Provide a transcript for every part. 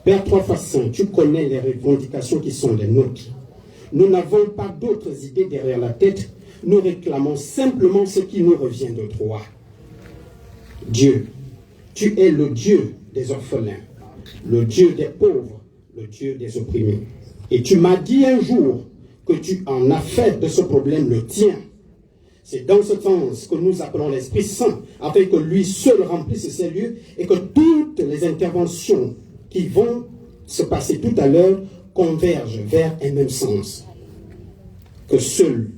Père Trois Façons, tu connais les revendications qui sont les nôtres. Nous n'avons pas d'autres idées derrière la tête. Nous réclamons simplement ce qui nous revient de toi. Dieu, tu es le Dieu des orphelins, le Dieu des pauvres, le Dieu des opprimés. Et tu m'as dit un jour que tu en as fait de ce problème le tien. C'est dans ce sens que nous appelons l'Esprit Saint, afin que lui seul remplisse ces lieux et que toutes les interventions qui vont se passer tout à l'heure convergent vers un même sens. Que seul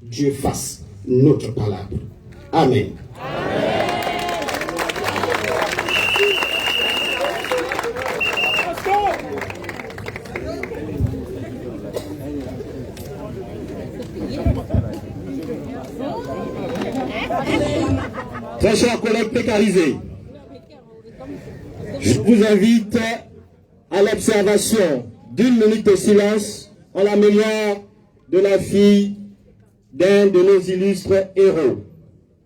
Dieu fasse notre palabre. Amen. Amen. Très chers collègues précarisés, je vous invite à l'observation d'une minute de silence en la mémoire de la fille d'un de nos illustres héros,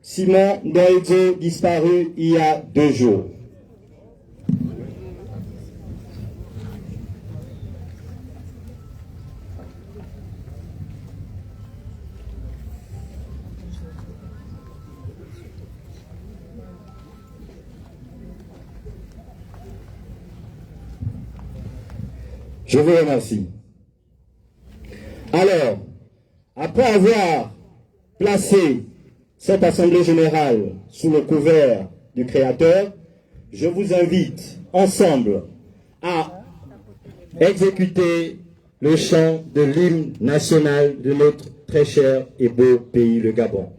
Simon Ndoedzo, disparu il y a 2 jours. Je vous remercie. Alors, après avoir placé cette Assemblée Générale sous le couvert du Créateur, je vous invite ensemble à exécuter le chant de l'hymne national de notre très cher et beau pays, le Gabon.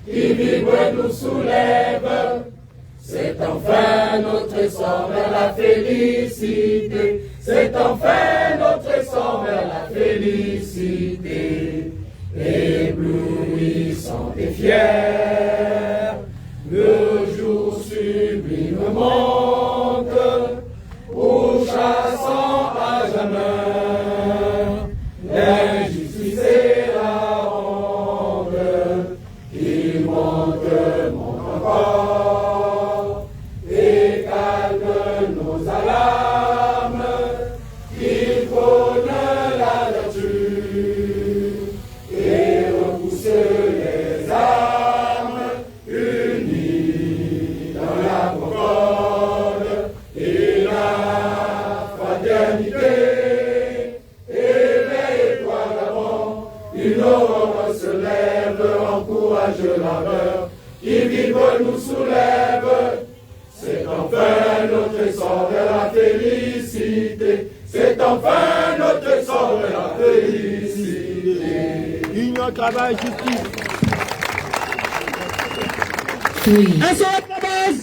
Qui vibre nous soulève, c'est enfin notre essor vers la félicité, c'est enfin notre essor vers la félicité, éblouissant et fier, le jour sublime monte, pourchassant à jamais l'injustice et la honte. Il monte encore et calme nos alarmes. Il prône la vertu et repousse les armes, unis dans la concorde et la fraternité. Éveille-toi d'abord, une aurore se lève, encourage l'ardeur, qui vibre nous soulève. C'est enfin notre essor vers la félicité, c'est enfin notre essor vers la félicité. Union, travail, justice. SOS la base!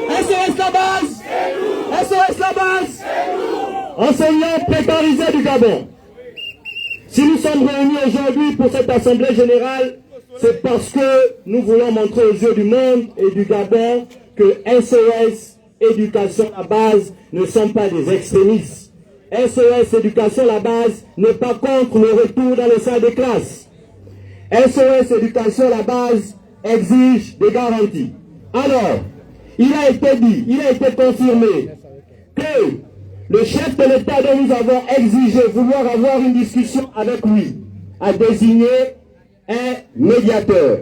SOS la base! SOS la base! Enseignants précarisés du Gabon. Si nous sommes réunis aujourd'hui pour cette Assemblée Générale, c'est parce que nous voulons montrer aux yeux du monde et du Gabon que SOS Éducation la base ne sont pas des extrémistes. SOS Éducation la base n'est pas contre le retour dans les salles de classe. SOS Éducation la base exige des garanties. Alors, il a été dit, il a été confirmé que le chef de l'État dont nous avons exigé vouloir avoir une discussion avec lui a désigné un médiateur.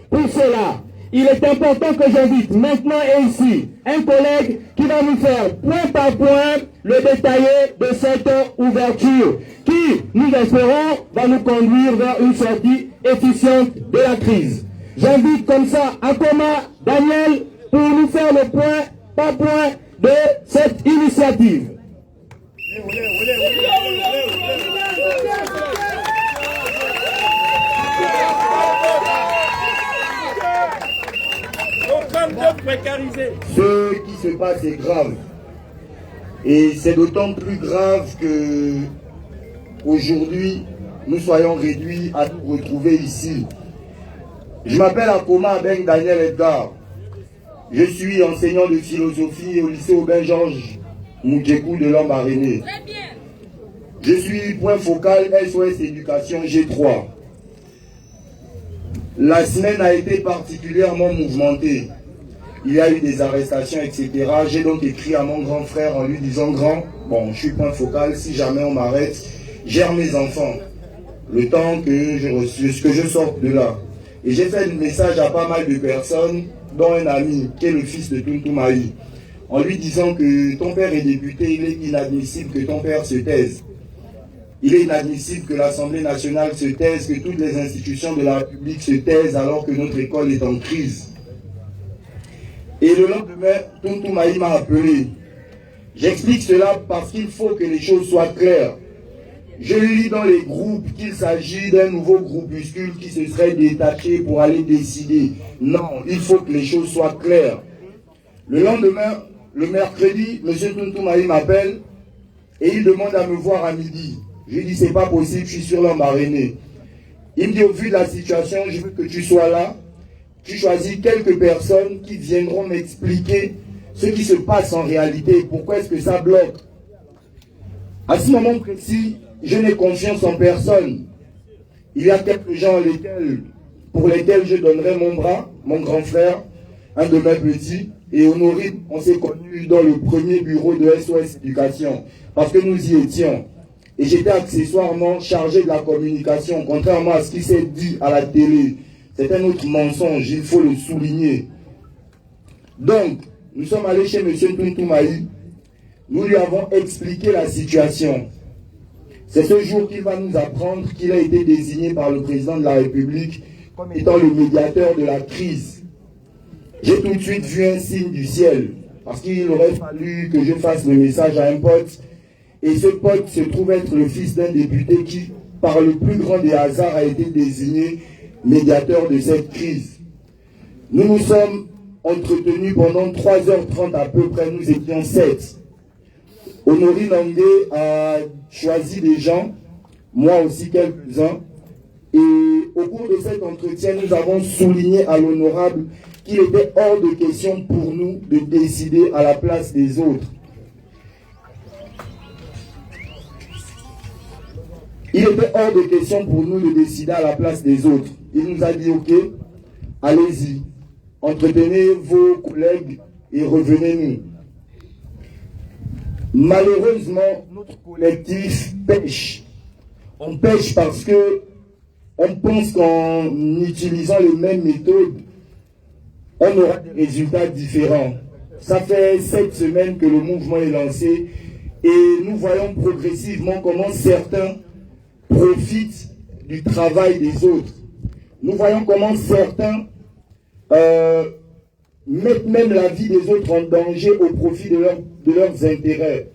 Pour cela, il est important que j'invite maintenant et ici un collègue qui va nous faire point par point le détaillé de cette ouverture qui, nous espérons, va nous conduire vers une sortie efficiente de la crise. J'invite comme ça Akoma Daniel pour nous faire le point par point de cette initiative. précarisés. Ce qui se passe est grave. Et c'est d'autant plus grave que aujourd'hui, nous soyons réduits à nous retrouver ici. Je m'appelle Akoma Abeng Daniel Edgar. Je suis enseignant de philosophie au lycée Aubin-Georges Moudjekou de Lambaréné. Je suis point focal SOS Éducation G3. La semaine a été particulièrement mouvementée. Il y a eu des arrestations, etc. J'ai donc écrit à mon grand frère en lui disant: grand, bon, je suis point focal, si jamais on m'arrête, gère mes enfants. Le temps que je sorte de là. Et j'ai fait un message à pas mal de personnes, dont un ami qui est le fils de Tuntu Mahi, en lui disant que ton père est député, il est inadmissible que ton père se taise. Il est inadmissible que l'Assemblée nationale se taise, que toutes les institutions de la République se taisent alors que notre école est en crise. Et le lendemain, Tuntu Mahi m'a appelé. J'explique cela parce qu'il faut que les choses soient claires. Je lis dans les groupes qu'il s'agit d'un nouveau groupuscule qui se serait détaché pour aller décider. Non, il faut que les choses soient claires. Le lendemain, le mercredi, M. Tuntu Mahi m'appelle et il demande à me voir à midi. Je lui dis: c'est pas possible, je suis sur Lambaréné. Il me dit: au vu de la situation, je veux que tu sois là. Tu choisis quelques personnes qui viendront m'expliquer ce qui se passe en réalité, pourquoi est-ce que ça bloque. À ce moment précis, je n'ai confiance en personne. Il y a quelques gens pour lesquels je donnerai mon bras, mon grand frère, un de mes petits, et Honorine, on s'est connus dans le premier bureau de SOS Éducation, parce que nous y étions. Et j'étais accessoirement chargé de la communication, contrairement à ce qui s'est dit à la télé. C'est un autre mensonge, il faut le souligner. Donc, nous sommes allés chez M. Tuntu Mahi. Nous lui avons expliqué la situation. C'est ce jour qu'il va nous apprendre qu'il a été désigné par le président de la République comme étant le médiateur de la crise. J'ai tout de suite vu un signe du ciel, parce qu'il aurait fallu que je fasse le message à un pote. Et ce pote se trouve être le fils d'un député qui, par le plus grand des hasards, a été désigné médiateur de cette crise. Nous nous sommes entretenus pendant 3h30 à peu près, nous étions 7. Honorine Nangé a choisi des gens, moi aussi quelques-uns, et au cours de cet entretien, nous avons souligné à l'honorable qu'il était hors de question pour nous de décider à la place des autres. Il était hors de question pour nous de décider à la place des autres. Il nous a dit: ok, allez-y, entretenez vos collègues et revenez-nous. Malheureusement, notre collectif pêche. On pêche parce que on pense qu'en utilisant les mêmes méthodes, on aura des résultats différents. Ça fait 7 semaines que le mouvement est lancé et nous voyons progressivement comment certains profitent du travail des autres. Nous voyons comment certains mettent même la vie des autres en danger au profit de leurs intérêts.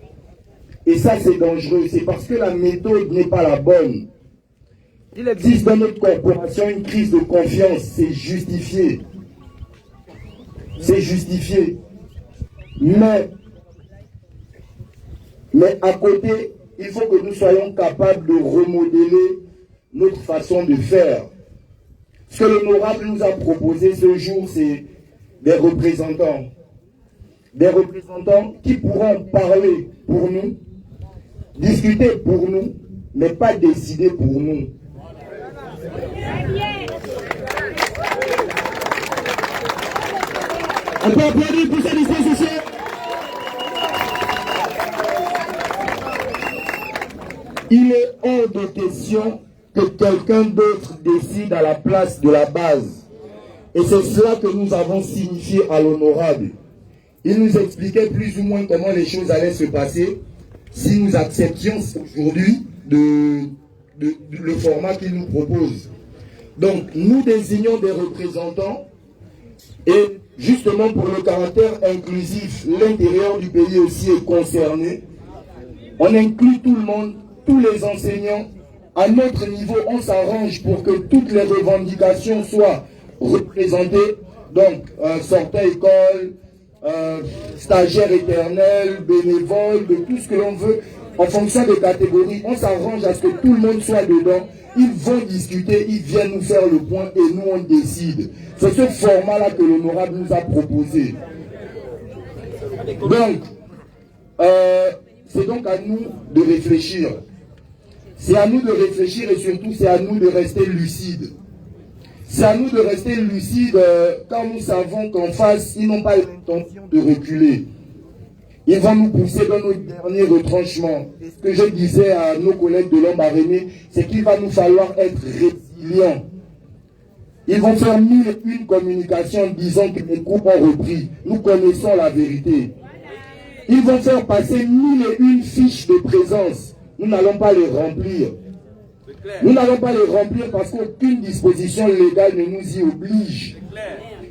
Et ça, c'est dangereux. C'est parce que la méthode n'est pas la bonne. Il existe dans notre corporation une crise de confiance. C'est justifié. C'est justifié. Mais à côté, il faut que nous soyons capables de remodeler notre façon de faire. Ce que l'honorable nous a proposé ce jour, c'est des représentants. Des représentants qui pourront parler pour nous, discuter pour nous, mais pas décider pour nous. On peut applaudir pour sa disposition. Il est hors de question que quelqu'un d'autre décide à la place de la base. Et c'est cela que nous avons signifié à l'honorable. Il nous expliquait plus ou moins comment les choses allaient se passer si nous acceptions aujourd'hui le format qu'il nous propose. Donc, nous désignons des représentants et justement pour le caractère inclusif, l'intérieur du pays aussi est concerné. On inclut tout le monde, tous les enseignants. À notre niveau, on s'arrange pour que toutes les revendications soient représentées Donc, sortant école, stagiaire éternel, bénévole, de tout ce que l'on veut, en fonction des catégories, on s'arrange à ce que tout le monde soit dedans. Ils vont discuter, ils viennent nous faire le point et nous on décide. C'est ce format-là que l'honorable nous a proposé. Donc, c'est donc à nous de réfléchir. C'est à nous de réfléchir et surtout c'est à nous de rester lucides. C'est à nous de rester lucides quand nous savons qu'en face, ils n'ont pas l'intention de reculer. Ils vont nous pousser dans nos derniers retranchements. Et ce que je disais à nos collègues de l'homme araignée, c'est qu'il va nous falloir être résilients. Ils vont faire 1001 communications disant que les groupes ont repris. Nous connaissons la vérité. Ils vont faire passer 1001 fiches de présence. Nous n'allons pas les remplir. Nous n'allons pas les remplir parce qu'aucune disposition légale ne nous y oblige.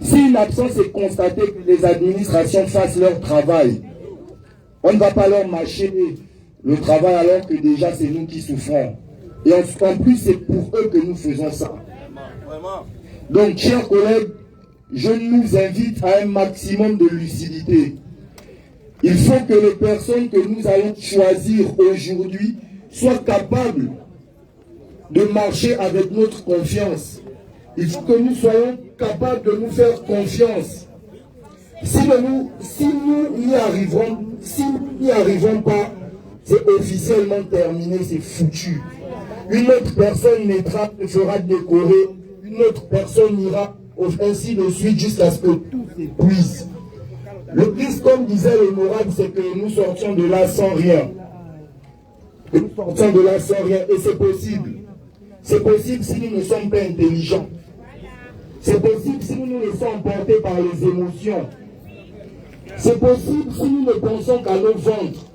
Si une absence est constatée, que les administrations fassent leur travail. On ne va pas leur mâcher le travail alors que déjà c'est nous qui souffrons. Et en plus, c'est pour eux que nous faisons ça. Donc, chers collègues, je nous invite à un maximum de lucidité. Il faut que les personnes que nous allons choisir aujourd'hui soient capables de marcher avec notre confiance. Il faut que nous soyons capables de nous faire confiance. Si nous n'y arrivons pas, c'est officiellement terminé, c'est foutu. Une autre personne naîtra, sera décorée, une autre personne ira, ainsi de suite, jusqu'à ce que tout s'épuise. Le risque, comme disait l'honorable, c'est que nous sortions de là sans rien. Nous sortions de là sans rien, et c'est possible. C'est possible si nous ne sommes pas intelligents. C'est possible si nous nous laissons emporter par les émotions. C'est possible si nous ne pensons qu'à nos ventres.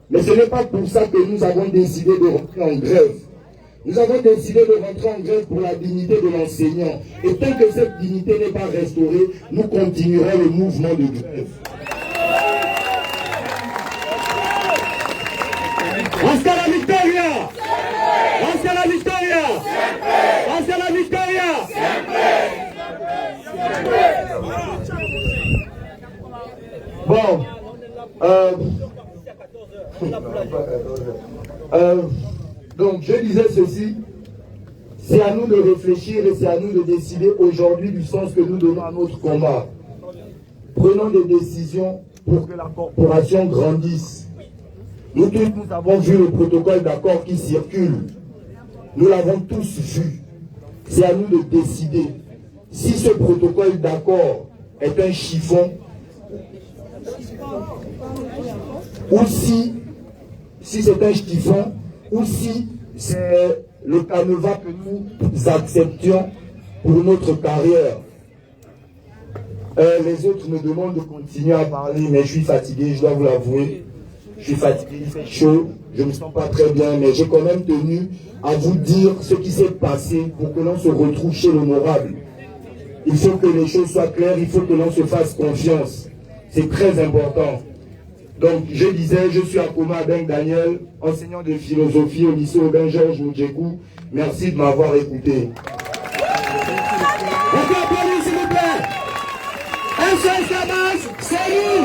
Mais ce n'est pas pour ça que nous avons décidé de rentrer en grève. Nous avons décidé de rentrer en grève pour la dignité de l'enseignant. Et tant que cette dignité n'est pas restaurée, nous continuerons le mouvement de grève. Hasta la victoria! Hasta la victoria! Hasta la victoria! Bon, donc je disais ceci, c'est à nous de réfléchir et c'est à nous de décider aujourd'hui du sens que nous donnons à notre combat. Prenons des décisions pour que la corporation grandisse. Nous tous, nous avons vu le protocole d'accord qui circule. Nous l'avons tous vu. C'est à nous de décider si ce protocole d'accord est un chiffon ou si c'est un chiffon ou si c'est le canevas que nous acceptions pour notre carrière. Les autres me demandent de continuer à parler, mais je suis fatigué, je dois vous l'avouer. Je suis fatigué, il fait chaud, je ne me sens pas très bien, mais j'ai quand même tenu à vous dire ce qui s'est passé pour que l'on se retrouve chez l'honorable. Il faut que les choses soient claires, il faut que l'on se fasse confiance. C'est très important. Donc, je disais, je suis Akoma Abeng Daniel, enseignant de philosophie au lycée Aubin-Georges Mudjekou. Merci de m'avoir écouté. On peut applaudir, s'il vous plaît. SOS la base, c'est nous.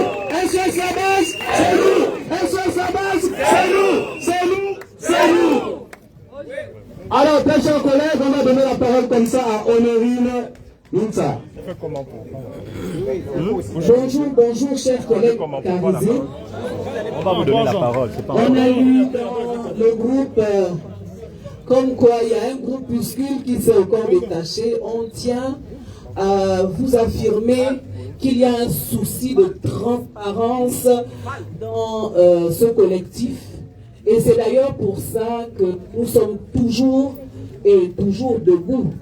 SOS la base, c'est nous. SOS la base, c'est nous. C'est nous. C'est nous. Alors, très chers collègues, on va donner la parole comme ça à Honorine Nunza. Bonjour, chers collègues carisés. On va vous donner la parole. On a lu dans le groupe comme quoi il y a un groupuscule qui s'est encore détaché. On tient à vous affirmer qu'il y a un souci de transparence dans ce collectif. Et c'est d'ailleurs pour ça que nous sommes toujours debout.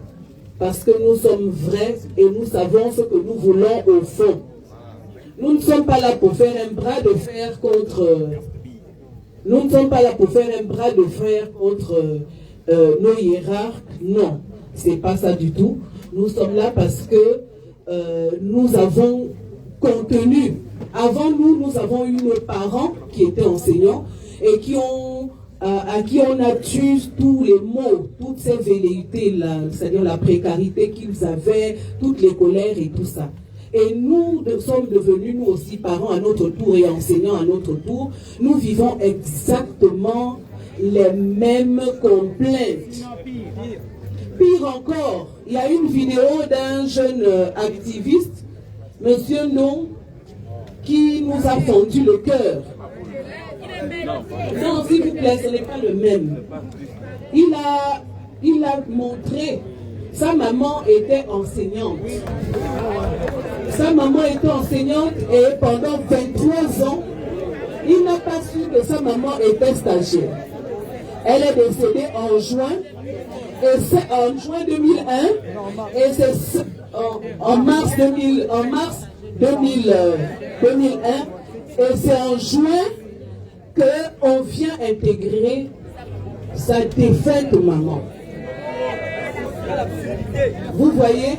Parce que nous sommes vrais et nous savons ce que nous voulons au fond. Nous ne sommes pas là pour faire un bras de fer contre... Nous ne sommes pas là pour faire un bras de fer contre nos hiérarques. Non, c'est pas ça du tout. Nous sommes là parce que nous avons contenu. Avant nous, nous avons eu nos parents qui étaient enseignants et qui ont à qui on a tué tous les maux, toutes ces velléités-là, c'est-à-dire la précarité qu'ils avaient, toutes les colères et tout ça. Et nous sommes devenus, nous aussi, parents à notre tour et enseignants à notre tour. Nous vivons exactement les mêmes complaintes. Pire encore, il y a une vidéo d'un jeune activiste, Monsieur Non, qui nous a fondu le cœur. Non, s'il vous plaît, ce n'est pas le même. Il a montré, sa maman était enseignante. Sa maman était enseignante et pendant 23 ans, il n'a pas su que sa maman était stagiaire. Elle est décédée en juin, et c'est en juin 2001, et c'est en mars 2001, et c'est en juin qu'on vient intégrer sa défunte maman. Vous voyez,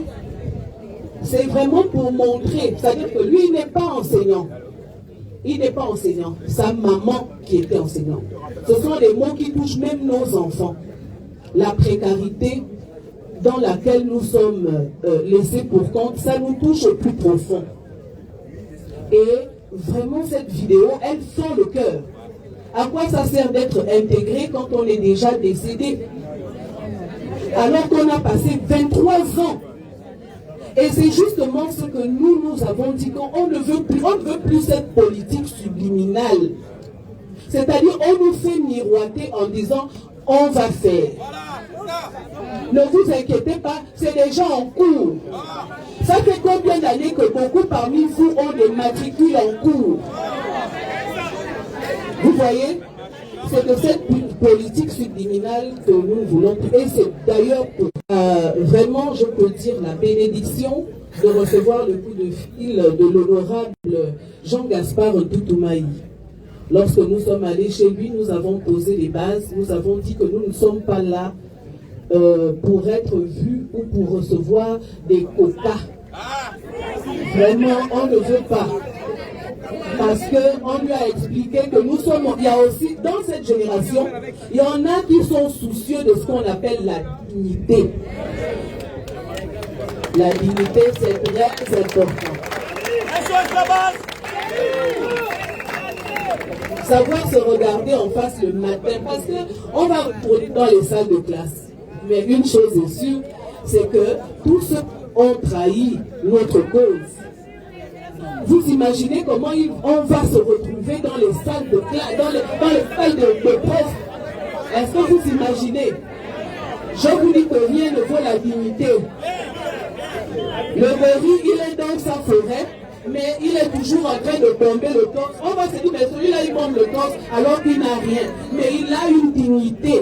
c'est vraiment pour montrer, c'est-à-dire que lui, il n'est pas enseignant. Il n'est pas enseignant, sa maman qui était enseignante. Ce sont des mots qui touchent même nos enfants. La précarité dans laquelle nous sommes laissés pour compte, ça nous touche au plus profond. Et vraiment, cette vidéo, elle fend le cœur. À quoi ça sert d'être intégré quand on est déjà décédé? Alors qu'on a passé 23 ans. Et c'est justement ce que nous avons dit, qu'on ne veut plus cette politique subliminale. C'est-à-dire, on nous fait miroiter en disant, on va faire. Ne vous inquiétez pas, c'est déjà en cours. Ça fait combien d'années que beaucoup parmi vous ont des matricules en cours? Vous voyez, c'est de cette politique subliminale que nous voulons. Et c'est d'ailleurs que vraiment, je peux dire la bénédiction de recevoir le coup de fil de l'honorable Jean-Gaspard Toutoumaï. Lorsque nous sommes allés chez lui, nous avons posé les bases, nous avons dit que nous ne sommes pas là pour être vus ou pour recevoir des quotas. Vraiment, on ne veut pas. Parce qu'on lui a expliqué que nous sommes, il y a aussi, dans cette génération, il y en a qui sont soucieux de ce qu'on appelle la dignité. La dignité, c'est très important. Savoir se regarder en face le matin, parce qu'on va retourner dans les salles de classe. Mais une chose est sûre, c'est que tous ceux qui ont trahi notre cause, vous imaginez comment on va se retrouver dans les salles de classe, dans les salles de profs? Est-ce que vous imaginez? Je vous dis que rien ne vaut la dignité. Le gorille, il est dans sa forêt, mais il est toujours en train de tomber le torse. On va se dire, mais celui-là, il tombe le torse alors qu'il n'a rien. Mais il a une dignité.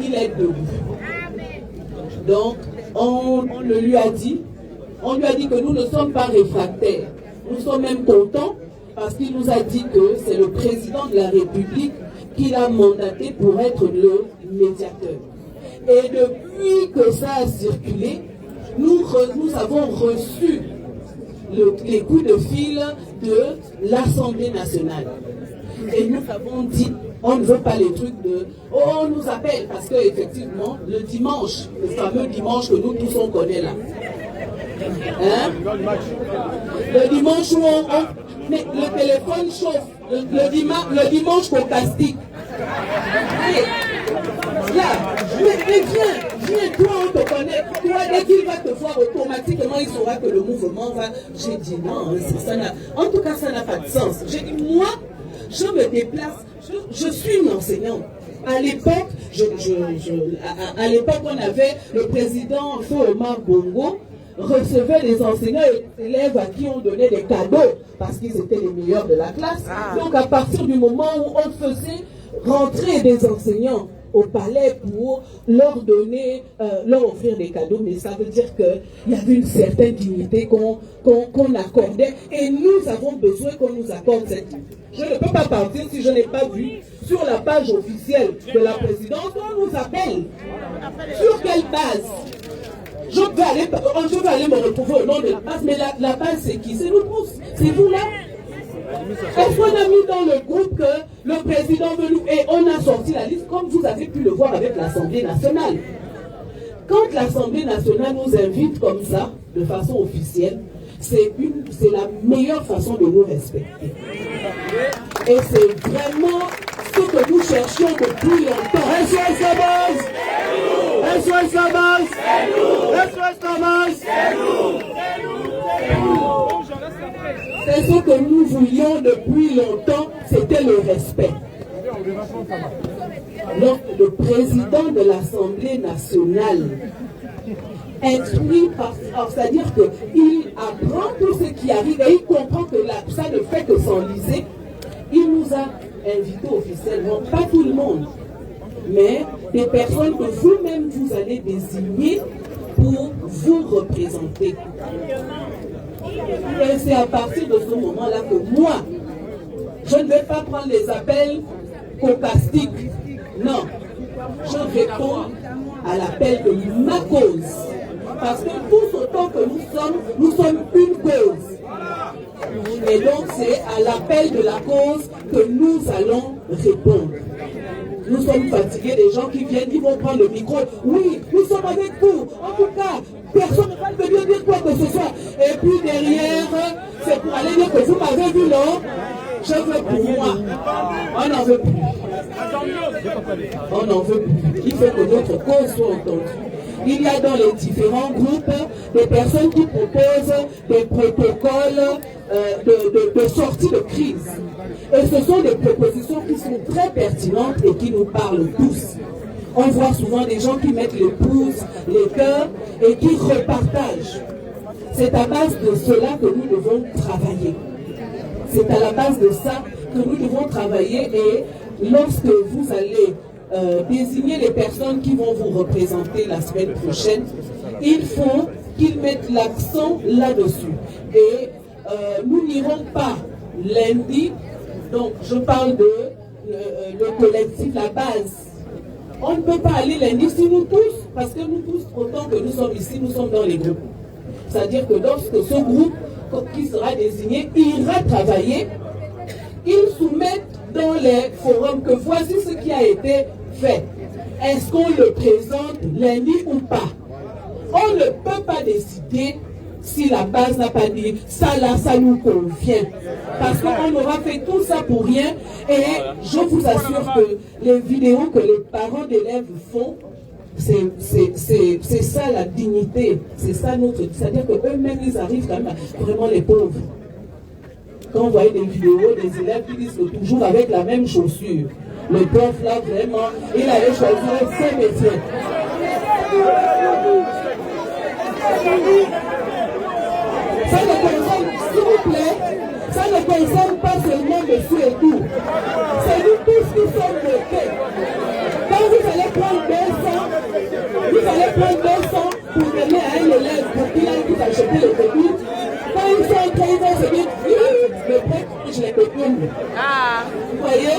Il est debout. Donc, on lui a dit que nous ne sommes pas réfractaires. Nous sommes même contents parce qu'il nous a dit que c'est le président de la République qui l'a mandaté pour être le médiateur. Et depuis que ça a circulé, nous avons reçu les coups de fil de l'Assemblée nationale. Et nous avons dit, on ne veut pas les trucs de... Oh, on nous appelle, parce qu'effectivement, le dimanche, le fameux dimanche que nous tous on connaît là. Hein? Le dimanche où mais le téléphone chauffe. Le dimanche qu'on castique. Là, mais viens, toi on te connaît. Toi, dès qu'il va te voir automatiquement, il saura que le mouvement va... J'ai dit non, en tout cas, ça n'a pas de sens. J'ai dit, moi, je me déplace, je suis une enseignante. À l'époque, à l'époque, on avait le président Omar Bongo recevait les enseignants et les élèves à qui on donnait des cadeaux parce qu'ils étaient les meilleurs de la classe. Donc à partir du moment où on faisait rentrer des enseignants au palais pour leur donner, leur offrir des cadeaux, mais ça veut dire qu'il y avait une certaine dignité qu'on accordait et nous avons besoin qu'on nous accorde cette dignité. Je ne peux pas partir si je n'ai pas vu sur la page officielle de la présidence qu'on nous appelle. Sur quelle base? Je veux aller me retrouver au nom de la base, mais la base c'est qui? C'est nous tous, c'est vous là. Est-ce qu'on a mis dans le groupe que le président veut nous... Et on a sorti la liste, comme vous avez pu le voir avec l'Assemblée nationale. Quand l'Assemblée nationale nous invite comme ça, de façon officielle, c'est la meilleure façon de nous respecter. Et c'est vraiment ce que nous cherchions depuis longtemps. SOS la base! SOS la base! SOS la base! C'est ce que nous voulions depuis longtemps, c'était le respect. Donc, le président de l'Assemblée nationale instruit, c'est-à-dire qu'il apprend tout ce qui arrive et il comprend que ça ne fait que s'enliser. Il nous a invités officiellement, pas tout le monde, mais des personnes que vous-même vous allez désigner pour vous représenter. Et c'est à partir de ce moment-là que moi, je ne vais pas prendre les appels cocastiques. Non, je réponds à l'appel de ma cause. Parce que tous autant que nous sommes une cause. Et donc c'est à l'appel de la cause que nous allons répondre. Nous sommes fatigués des gens qui viennent, qui vont prendre le micro. Oui, nous sommes avec vous. En tout cas, personne ne va venir dire quoi que ce soit. Et puis derrière, c'est pour aller dire que vous m'avez vu, non? Je veux pour moi. On n'en veut plus. On n'en veut plus. Il faut que notre cause soit entendue. Il y a dans les différents groupes des personnes qui proposent des protocoles de sortie de crise. Et ce sont des propositions qui sont très pertinentes et qui nous parlent tous. On voit souvent des gens qui mettent les pouces, les cœurs et qui repartagent. C'est à base de cela que nous devons travailler. C'est à la base de ça que nous devons travailler et lorsque vous allez désigner les personnes qui vont vous représenter la semaine prochaine, il faut qu'ils mettent l'accent là-dessus. Et nous n'irons pas lundi, donc je parle de le collectif, la base. On ne peut pas aller lundi si nous tous, parce que nous tous, autant que nous sommes ici, nous sommes dans les groupes. C'est-à-dire que lorsque ce groupe qui sera désigné ira travailler, ils soumettent dans les forums que voici ce qui a été fait. Est-ce qu'on le présente lundi ou pas? On ne peut pas décider si la base n'a pas dit ça là, ça nous convient. Parce qu'on aura fait tout ça pour rien. Et je vous assure que les vidéos que les parents d'élèves font, c'est ça la dignité. C'est ça notre... C'est-à-dire qu'eux-mêmes, ils arrivent quand même à, vraiment les pauvres. Quand vous voyez des vidéos des élèves qui disent que toujours avec la même chaussure, le prof là vraiment, il allait choisir ses métiers. Ça ne concerne, s'il vous plaît, ça ne concerne pas seulement monsieur et tout. C'est nous tous qui sommes bloqués. Quand vous allez prendre 200, vous allez prendre 200 pour donner à un élève pour qu'il aille tout acheter les copies. Quand ils sont en train, ils vont se dire, le prêtre, je les copine. Vous voyez?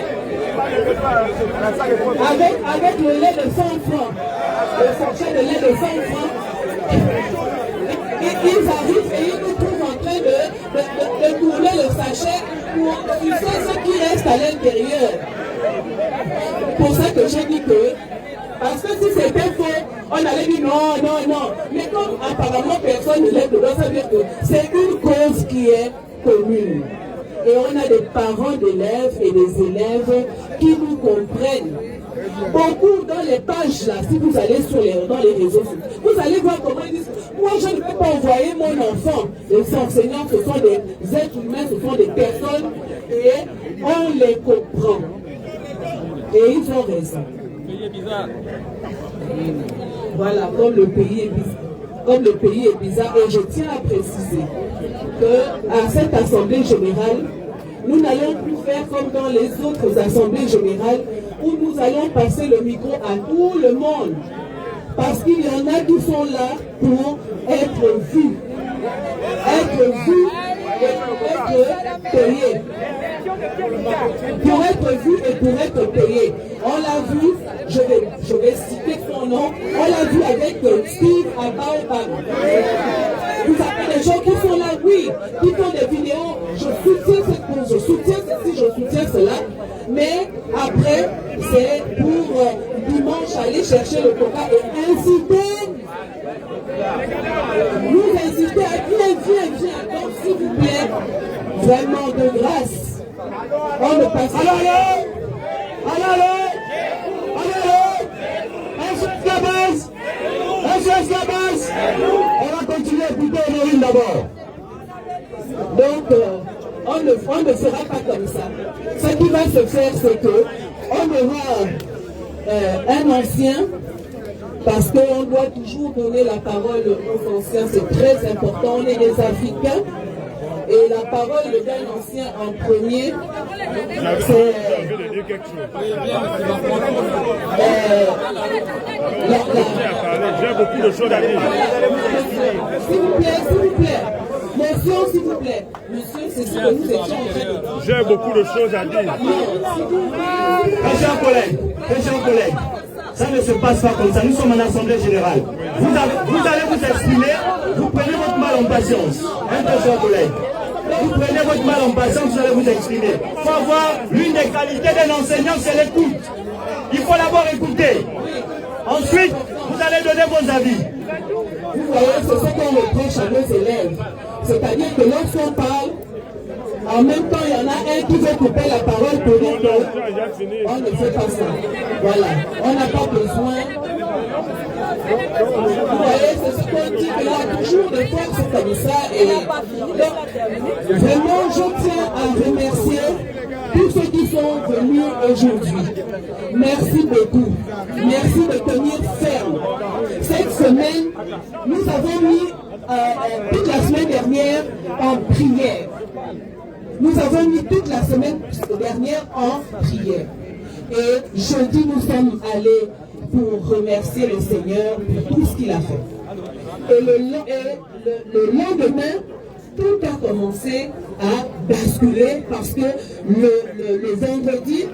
Avec le lait de 100 francs, le sachet de lait de 100 francs, ils arrivent et ils nous trouvent en train de tourner le sachet pour sucer ce qui reste à l'intérieur. C'est pour ça que j'ai dit que, parce que si c'était faux, on allait dire non, non, non. Mais comme apparemment personne ne lève le doigt, ça veut dire que c'est une cause qui est commune. Et on a des parents d'élèves et des élèves qui nous comprennent. Beaucoup dans les pages là, si vous allez dans les réseaux sociaux, vous allez voir comment ils disent, moi je ne peux pas envoyer mon enfant. Les enseignants, ce sont des êtres humains, ce sont des personnes et on les comprend. Et ils ont raison. Voilà, comme le pays est bizarre. Comme le pays est bizarre, et je tiens à préciser qu'à cette assemblée générale, nous n'allons plus faire comme dans les autres assemblées générales où nous allons passer le micro à tout le monde. Parce qu'il y en a qui sont là pour être vus. Être vus et être payés. Pour être vu et pour être payé. On l'a vu, je vais citer son nom, on l'a vu avec Steve à Baobab. Vous avez des gens qui sont là, oui, qui font des vidéos, je soutiens cette cause, je soutiens chercher le quota et inciter, nous inciter à viens. Donc s'il vous plaît, vraiment de grâce, on ne passe pas. On va continuer plutôt Honorine d'abord. Donc, on ne fera pas comme ça. Ce qui va se faire, c'est que on aura un ancien, parce qu'on doit toujours donner la parole aux anciens, c'est très important. On est des Africains. Et la parole d'un ancien en premier, c'est... J'ai beaucoup de choses à dire. S'il vous plaît. Monsieur, s'il vous plaît. Monsieur, c'est ce que nous étions en train de dire. J'ai beaucoup de choses à dire. Mes chers collègues, ça ne se passe pas comme ça. Nous sommes en assemblée générale. Vous allez vous exprimer, vous prenez votre mal en patience. Mes chers collègues. Vous prenez votre mal en patience, vous allez vous exprimer. Il faut avoir l'une des qualités d'un enseignant, c'est l'écoute. Il faut d'abord écouter. Ensuite, vous allez donner vos avis. Vous voyez, c'est ce qu'on reproche à nos élèves. C'est-à-dire que lorsqu'on parle, en même temps, il y en a un qui veut couper la parole pour dire qu'on ne fait pas ça. Voilà, on n'a pas besoin. Vous voyez, c'est ce qu'on dit, qu'il y a toujours des forces comme ça. Et donc, vraiment, je tiens à remercier tous ceux qui sont venus aujourd'hui. Merci beaucoup. Merci de tenir ferme. Cette semaine, nous avons mis toute la semaine dernière en prière. Nous avons mis toute la semaine dernière en prière. Et jeudi, nous sommes allés pour remercier le Seigneur pour tout ce qu'il a fait. Et le lendemain, tout a commencé à basculer parce que le vendredi,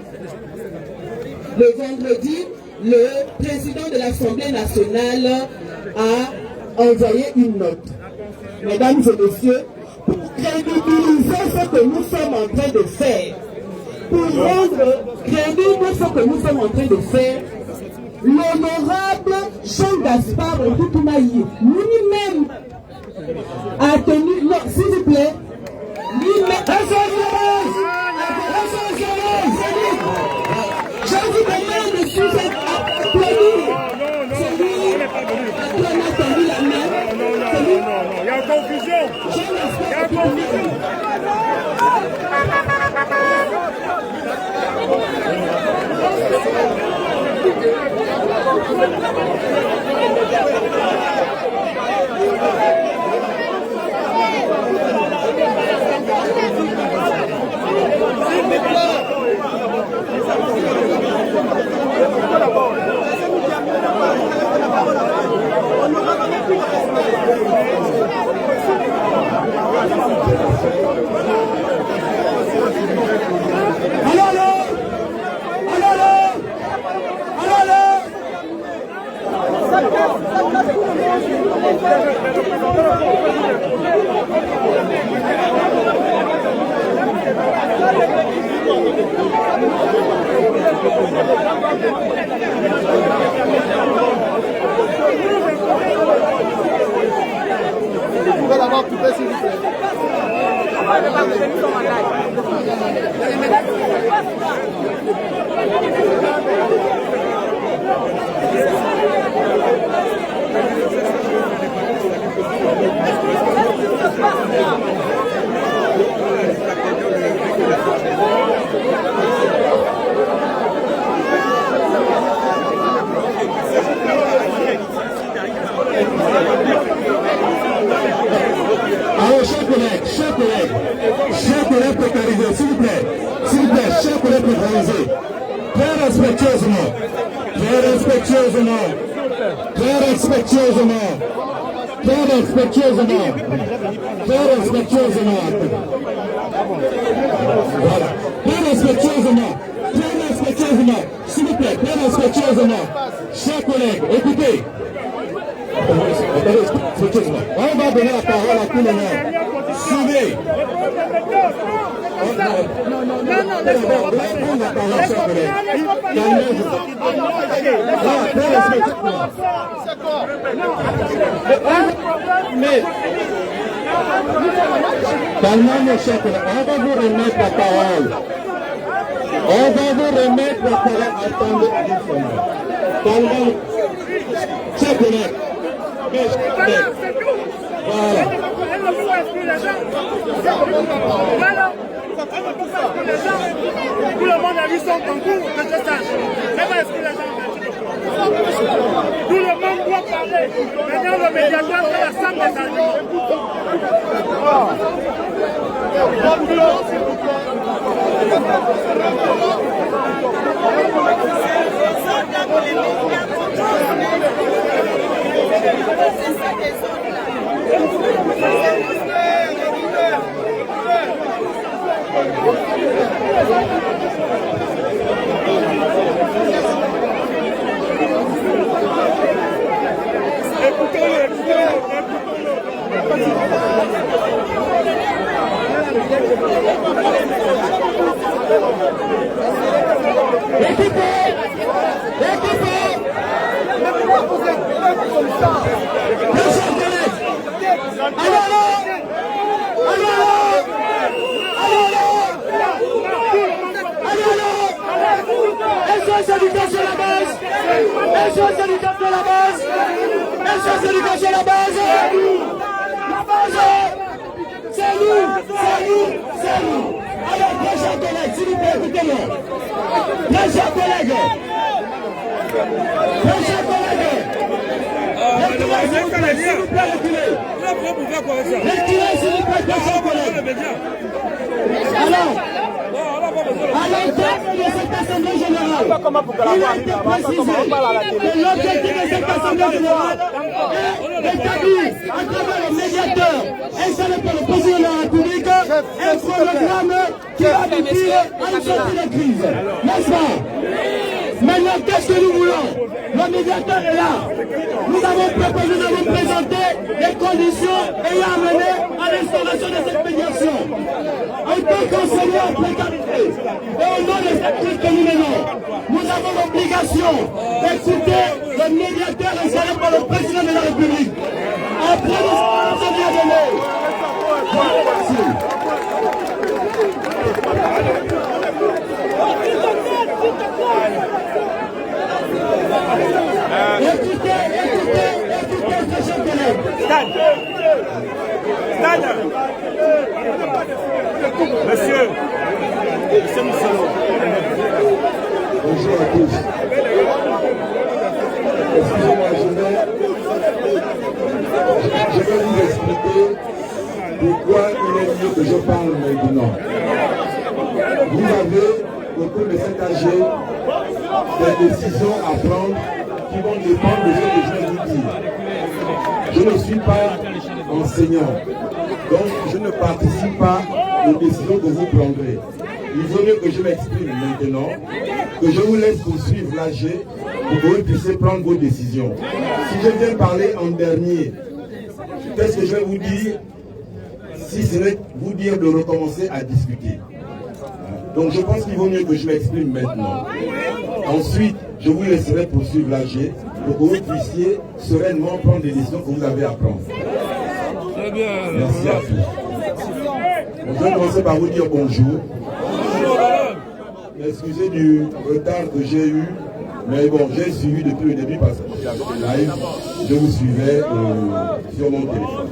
le président de l'Assemblée nationale a envoyé une note. Mesdames et messieurs, pour crédibiliser ce que nous sommes en train de faire, pour rendre crédible ce que nous sommes en train de faire, l'honorable Jean-Gaspard Ntoumayi lui-même a tenu, non, s'il vous plaît, lui-même, je vous demande de sous applaudir. C'est lui qui a tendu la main. Non, il y a confusion. Il y a confusion. Vous pouvez l'avoir coupé s'il vous plaît. Alors, chers collègues précarisés, s'il vous plaît, chers collègues précarisés, très respectueusement, voilà, s'il vous plaît, très respectueusement, chers collègues, écoutez. On va donner la parole à tout le monde. Suivez. Calmez, chers collègues, on va vous remettre la parole. On va vous remettre la parole. Attendez, calmez. Chers collègues. Voilà. Tout le monde a vu son concours, que je sache. Elle va exclure les gens. Tout le monde doit parler. Maintenant, le médiateur fait la somme des arguments. Maintenant, qu'est-ce que nous voulons? Le médiateur est là. Nous avons proposé, nous avons présenté les conditions ayant amené à l'instauration de cette médiation. En tant qu'enseignants en précarité, et au nom de cette lutte que nous menons, nous avons l'obligation d'écouter le médiateur installé par le président de la République. Après le ce bien donné. Merci. Écoutez, mes chers collègues. Monsieur Moussalo. Bonjour à tous. Excusez-moi, je vais vous expliquer pourquoi il est mieux que je parle maintenant. Vous avez, au cours de cet AG, des décisions à prendre qui vont dépendre de ce que je vais vous dire. Je ne suis pas enseignant, donc je ne participe pas aux décisions que vous prendrez. Il vaut mieux que je m'exprime maintenant, que je vous laisse poursuivre l'AG pour que vous puissiez prendre vos décisions. Si je viens parler en dernier, qu'est-ce que je vais vous dire si ce n'est vous dire de recommencer à discuter? Donc je pense qu'il vaut mieux que je m'exprime maintenant. Ensuite, je vous laisserai poursuivre l'AG pour que vous puissiez sereinement prendre des décisions que vous avez à prendre. Très bien. Merci à tous. Je vais commencer par vous dire bonjour. Excusez du retard que j'ai eu, mais bon, j'ai suivi depuis le début parce que j'étais avec le live. Je vous suivais sur mon téléphone.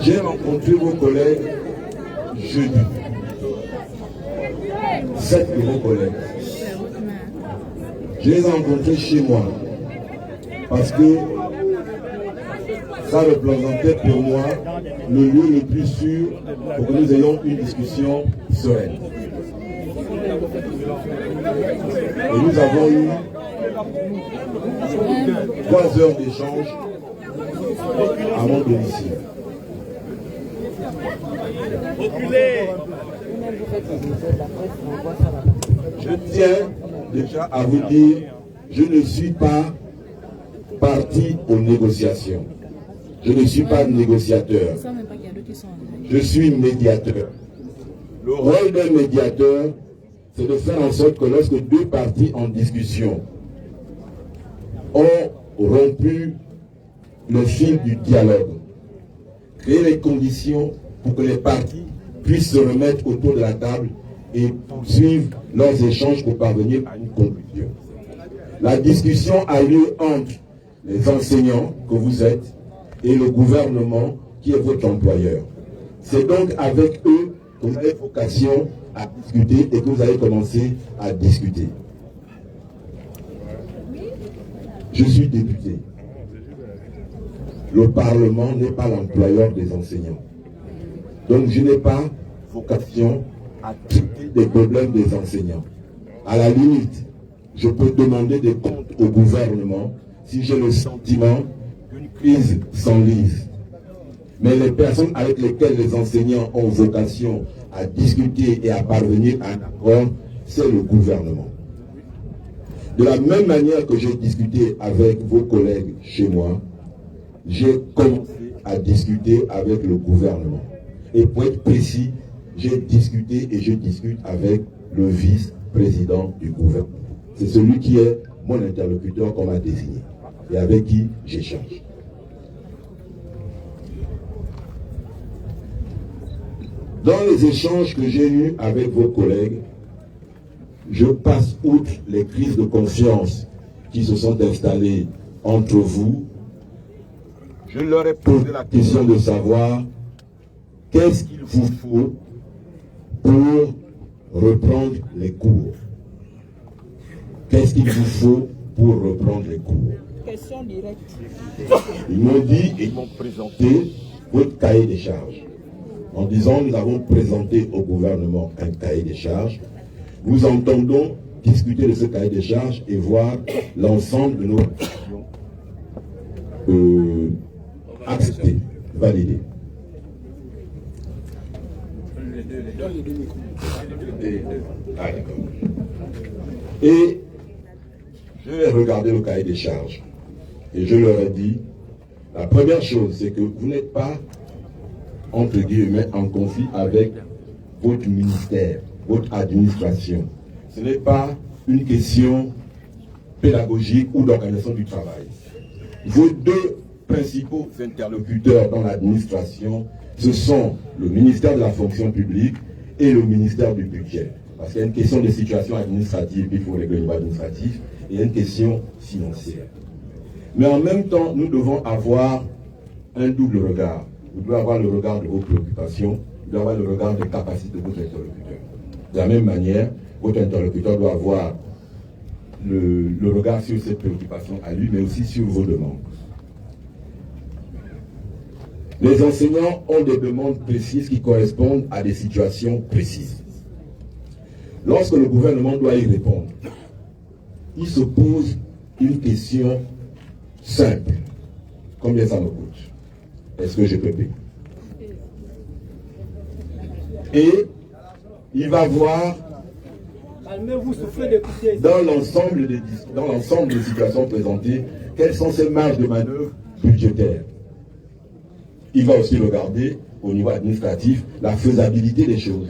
J'ai rencontré vos collègues jeudi. 7 de vos collègues. Je les ai rencontrés chez moi parce que ça représentait pour moi le lieu le plus sûr pour que nous ayons une discussion sereine. Et nous avons eu 3 heures d'échange à mon domicile. Je tiens déjà à vous dire, je ne suis pas parti aux négociations. Je ne suis pas négociateur. Je suis médiateur. Le rôle d'un médiateur, c'est de faire en sorte que lorsque deux parties en discussion ont rompu le fil du dialogue, créer les conditions pour que les parties puissent se remettre autour de la table et poursuivre leurs échanges pour parvenir à une conclusion. La discussion a lieu entre les enseignants que vous êtes et le gouvernement qui est votre employeur. C'est donc avec eux que vous avez vocation à discuter et que vous allez commencer à discuter. Je suis député. Le Parlement n'est pas l'employeur des enseignants. Donc je n'ai pas vocation à traiter des problèmes des enseignants. À la limite, je peux demander des comptes au gouvernement si j'ai le sentiment qu'une crise s'enlise. Mais les personnes avec lesquelles les enseignants ont vocation à discuter et à parvenir à un accord, c'est le gouvernement. De la même manière que j'ai discuté avec vos collègues chez moi, j'ai commencé à discuter avec le gouvernement. Et pour être précis, j'ai discuté et je discute avec le vice-président du gouvernement. C'est celui qui est mon interlocuteur qu'on m'a désigné et avec qui j'échange. Dans les échanges que j'ai eus avec vos collègues, je passe outre les crises de confiance qui se sont installées entre vous. Je leur ai posé la question de savoir qu'est-ce qu'il vous faut pour reprendre les cours. Qu'est-ce qu'il vous faut pour reprendre les cours? Question directe. Ils m'ont dit et ils m'ont présenté votre cahier des charges. En disant, nous avons présenté au gouvernement un cahier des charges. Nous entendons discuter de ce cahier des charges et voir l'ensemble de nos questions acceptées, validées. Et je vais regarder le cahier des charges et je leur ai dit, la première chose, c'est que vous n'êtes pas, entre guillemets, en conflit avec votre ministère, votre administration. Ce n'est pas une question pédagogique ou d'organisation du travail. Vos deux principaux interlocuteurs dans l'administration, ce sont le ministère de la fonction publique et le ministère du budget. Parce qu'il y a une question de situation administrative, il faut régler le niveau administratif, et il y a une question financière. Mais en même temps, nous devons avoir un double regard. Vous devez avoir le regard de vos préoccupations, vous devez avoir le regard des capacités de votre interlocuteur. De la même manière, votre interlocuteur doit avoir le regard sur ses préoccupations à lui, mais aussi sur vos demandes. Les enseignants ont des demandes précises qui correspondent à des situations précises. Lorsque le gouvernement doit y répondre, il se pose une question simple. Combien ça me coûte? Est-ce que je peux payer? Et il va voir dans l'ensemble des situations présentées, quelles sont ces marges de manœuvre budgétaires. Il va aussi regarder au niveau administratif la faisabilité des choses.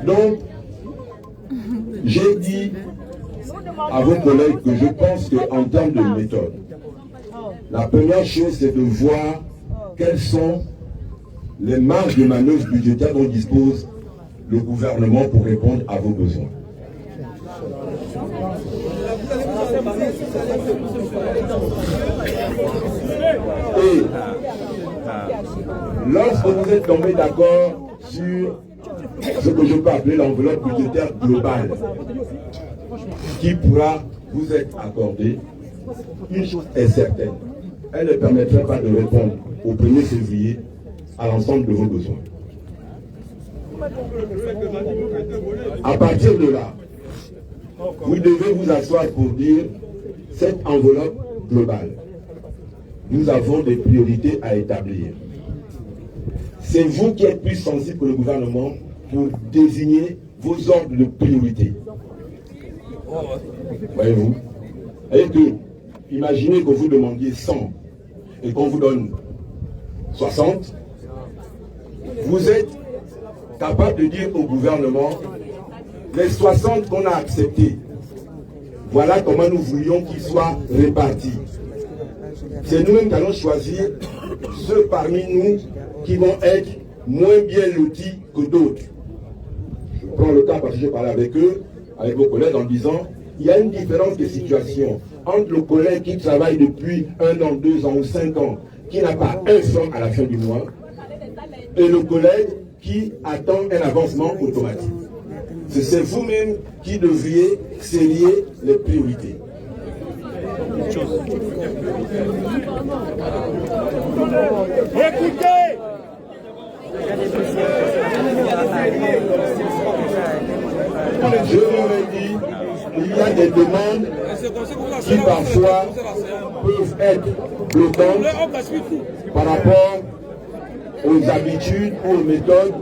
Donc, j'ai dit à vos collègues que je pense qu'en termes de méthode, la première chose, c'est de voir quelles sont les marges de manœuvre budgétaires dont dispose le gouvernement pour répondre à vos besoins. Et lorsque vous êtes tombé d'accord sur ce que je peux appeler l'enveloppe budgétaire globale, qui pourra vous être accordée, une chose est certaine, elle ne permettrait pas de répondre au 1er février à l'ensemble de vos besoins. À partir de là, vous devez vous asseoir pour dire cette enveloppe globale. Nous avons des priorités à établir. C'est vous qui êtes plus sensible que le gouvernement pour désigner vos ordres de priorité. Voyez-vous? Et que imaginez que vous demandiez 100 et qu'on vous donne 60. Vous êtes capable de dire au gouvernement, les 60 qu'on a acceptés, voilà comment nous voulions qu'ils soient répartis. C'est nous-mêmes qui allons choisir ceux parmi nous qui vont être moins bien lotis que d'autres. Je prends le cas parce que j'ai parlé avec eux, avec vos collègues, en disant, il y a une différence de situation entre le collègue qui travaille depuis 1 an, 2 ans ou 5 ans, qui n'a pas un franc à la fin du mois, et le collègue qui attend un avancement automatique. C'est vous-même qui devriez sceller les priorités. Écoutez! Je vous l'ai dit, il y a des demandes qui parfois peuvent être bloquantes par rapport aux habitudes ou aux méthodes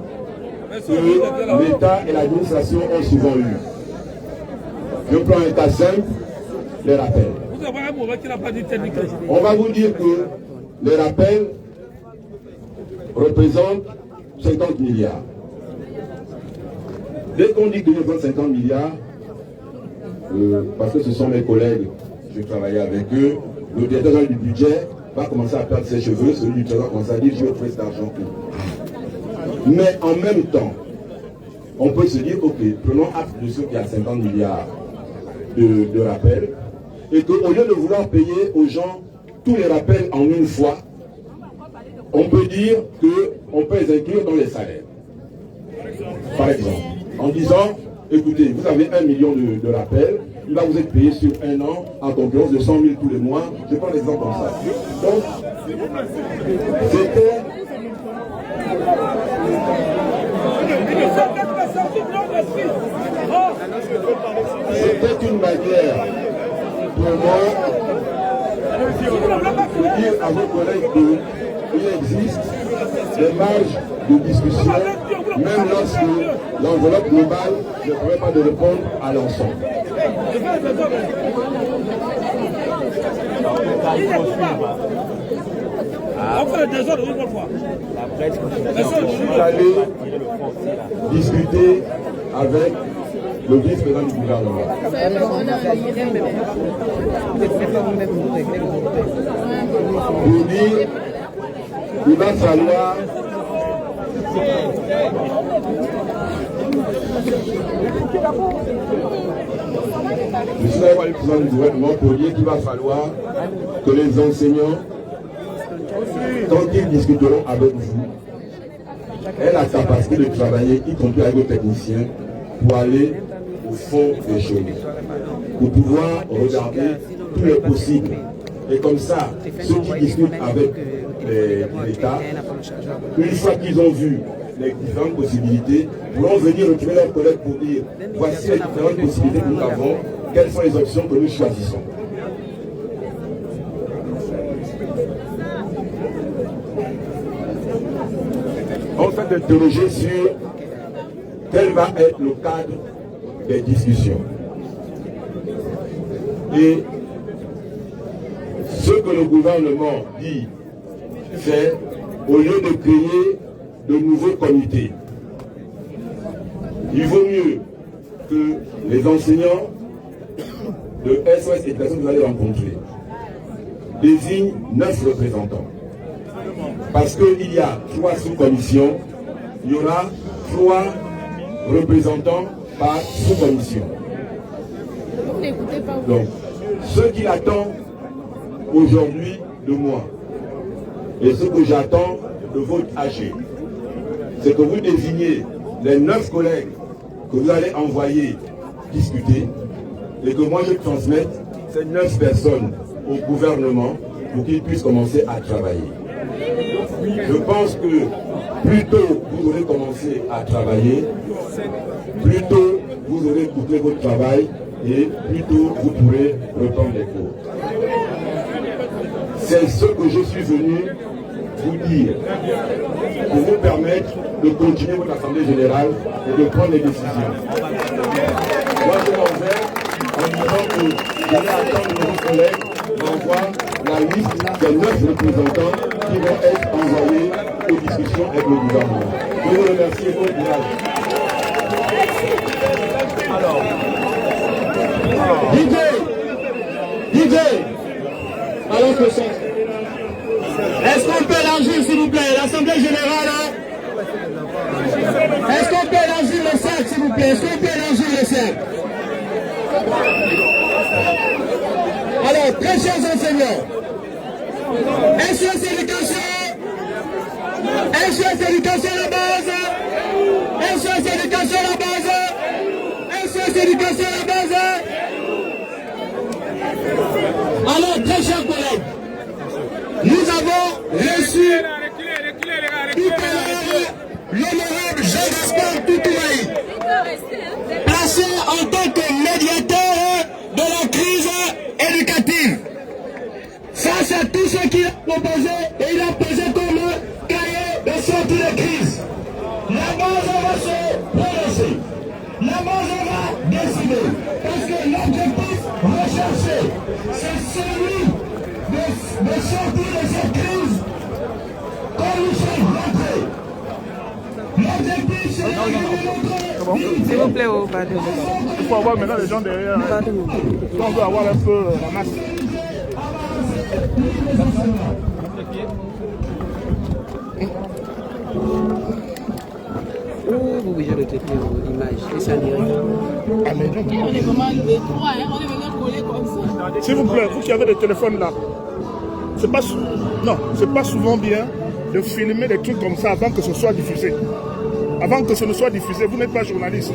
que l'État et l'administration ont souvent eues. Je prends un cas simple, les rappels. On va vous dire que les rappels représentent 50 milliards. Dès qu'on dit que je prends 50 milliards, parce que ce sont mes collègues, je travaillais avec eux, le directeur du budget va commencer à perdre ses cheveux, celui du trésor va commencer à dire je veux trouver cet argent. Mais en même temps, on peut se dire, ok, prenons acte de ce qu'il y a 50 milliards de rappels, et qu'au lieu de vouloir payer aux gens tous les rappels en une fois, on peut dire qu'on peut les inclure dans les salaires. Par exemple, en disant, écoutez, vous avez 1 million de rappels, il va vous être payé sur 1 an en concurrence de 100 000 tous les mois. Je prends l'exemple comme ça. Donc, c'était une manière pour moi de dire à vos collègues qu'il existe des marges de discussion, même lorsque l'enveloppe globale ne permet pas de répondre à l'ensemble. Je suis allé discuter avec le vice-président du gouvernement. Pour dire qu'il va falloir je suis avec le président du gouvernement pour dire qu'il va falloir que les enseignants, quand ils discuteront avec vous, aient la capacité de travailler, y compris avec vos techniciens, pour aller au fond des choses, pour pouvoir regarder tout le possible. Et comme ça, ceux qui discutent avec l'État, une fois qu'ils ont vu les différentes possibilités, pourront venir retrouver leurs collègues pour dire voici les différentes possibilités que nous avons, quelles sont les options que nous choisissons. On s'est interrogé sur quel va être le cadre des discussions. Et ce que le gouvernement dit, c'est au lieu de créer de nouveaux comités, il vaut mieux que les enseignants de SOS Éducation que vous allez rencontrer désignent 9 représentants. Parce qu'il y a 3 sous-commissions, il y aura 3 représentants par sous-commission. Donc, ce qu'il attend aujourd'hui de moi, et ce que j'attends de votre AG, c'est que vous désigniez les 9 collègues que vous allez envoyer discuter, et que moi je transmette ces 9 personnes au gouvernement pour qu'ils puissent commencer à travailler. Je pense que plus tôt vous aurez commencé à travailler, plus tôt vous aurez bouclé votre travail et plus tôt vous pourrez reprendre les cours. C'est ce que je suis venu vous dire, pour vous permettre de continuer votre assemblée générale et de prendre les décisions. Moi je m'en vais en disant que je vais attendre vos collègues la liste des 9 représentants qui vont être envoyés aux discussions avec le gouvernement. Je vous remercie et bon courage. Alors, DJ, alors que ça. Est-ce qu'on peut élargir, s'il vous plaît, l'Assemblée Générale? Est-ce qu'on peut élargir le cercle, s'il vous plaît? Est-ce qu'on peut élargir le cercle? Alors, très chers enseignants, SOS Éducation, SOS Éducation à la base, SOS Éducation à la base, SOS Éducation à la base. Alors, très chers collègues, nous avons reçu tout à l'heure l'honorable Jean-Gaspard Toutouaï, placé en tant que médiateur de la crise éducative. Face à tout ce qu'il a proposé, et il a posé comme cahier de sortie de crise. La base va se prononcer. La base va décider. Parce que l'objectif recherché, c'est celui de sortir de cette crise comme nous sommes rentrés. L'objectif, c'est de montrer. S'il vous plaît, il faut avoir maintenant les gens derrière. On doit avoir un peu la masse. Vous bougez le tête de l'image et ça dirait. Ah, mais non. On est vraiment les trois, hein? On est venu coller comme ça. S'il vous plaît, vous qui avez des téléphones là, c'est pas souvent bien de filmer des trucs comme ça avant que ce soit diffusé. Avant que ce ne soit diffusé, vous n'êtes pas journaliste.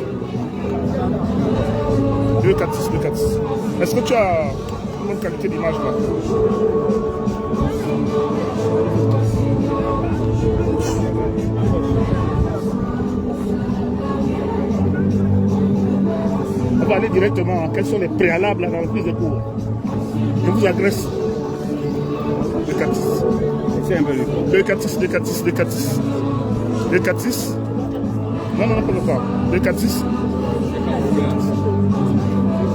246, 246. Est-ce que tu as une bonne qualité d'image là? On va aller directement. Quels sont les préalables à la reprise des cours? Je vous adresse 246. 246, 246, 246. 246. Non, pas le temps. 246.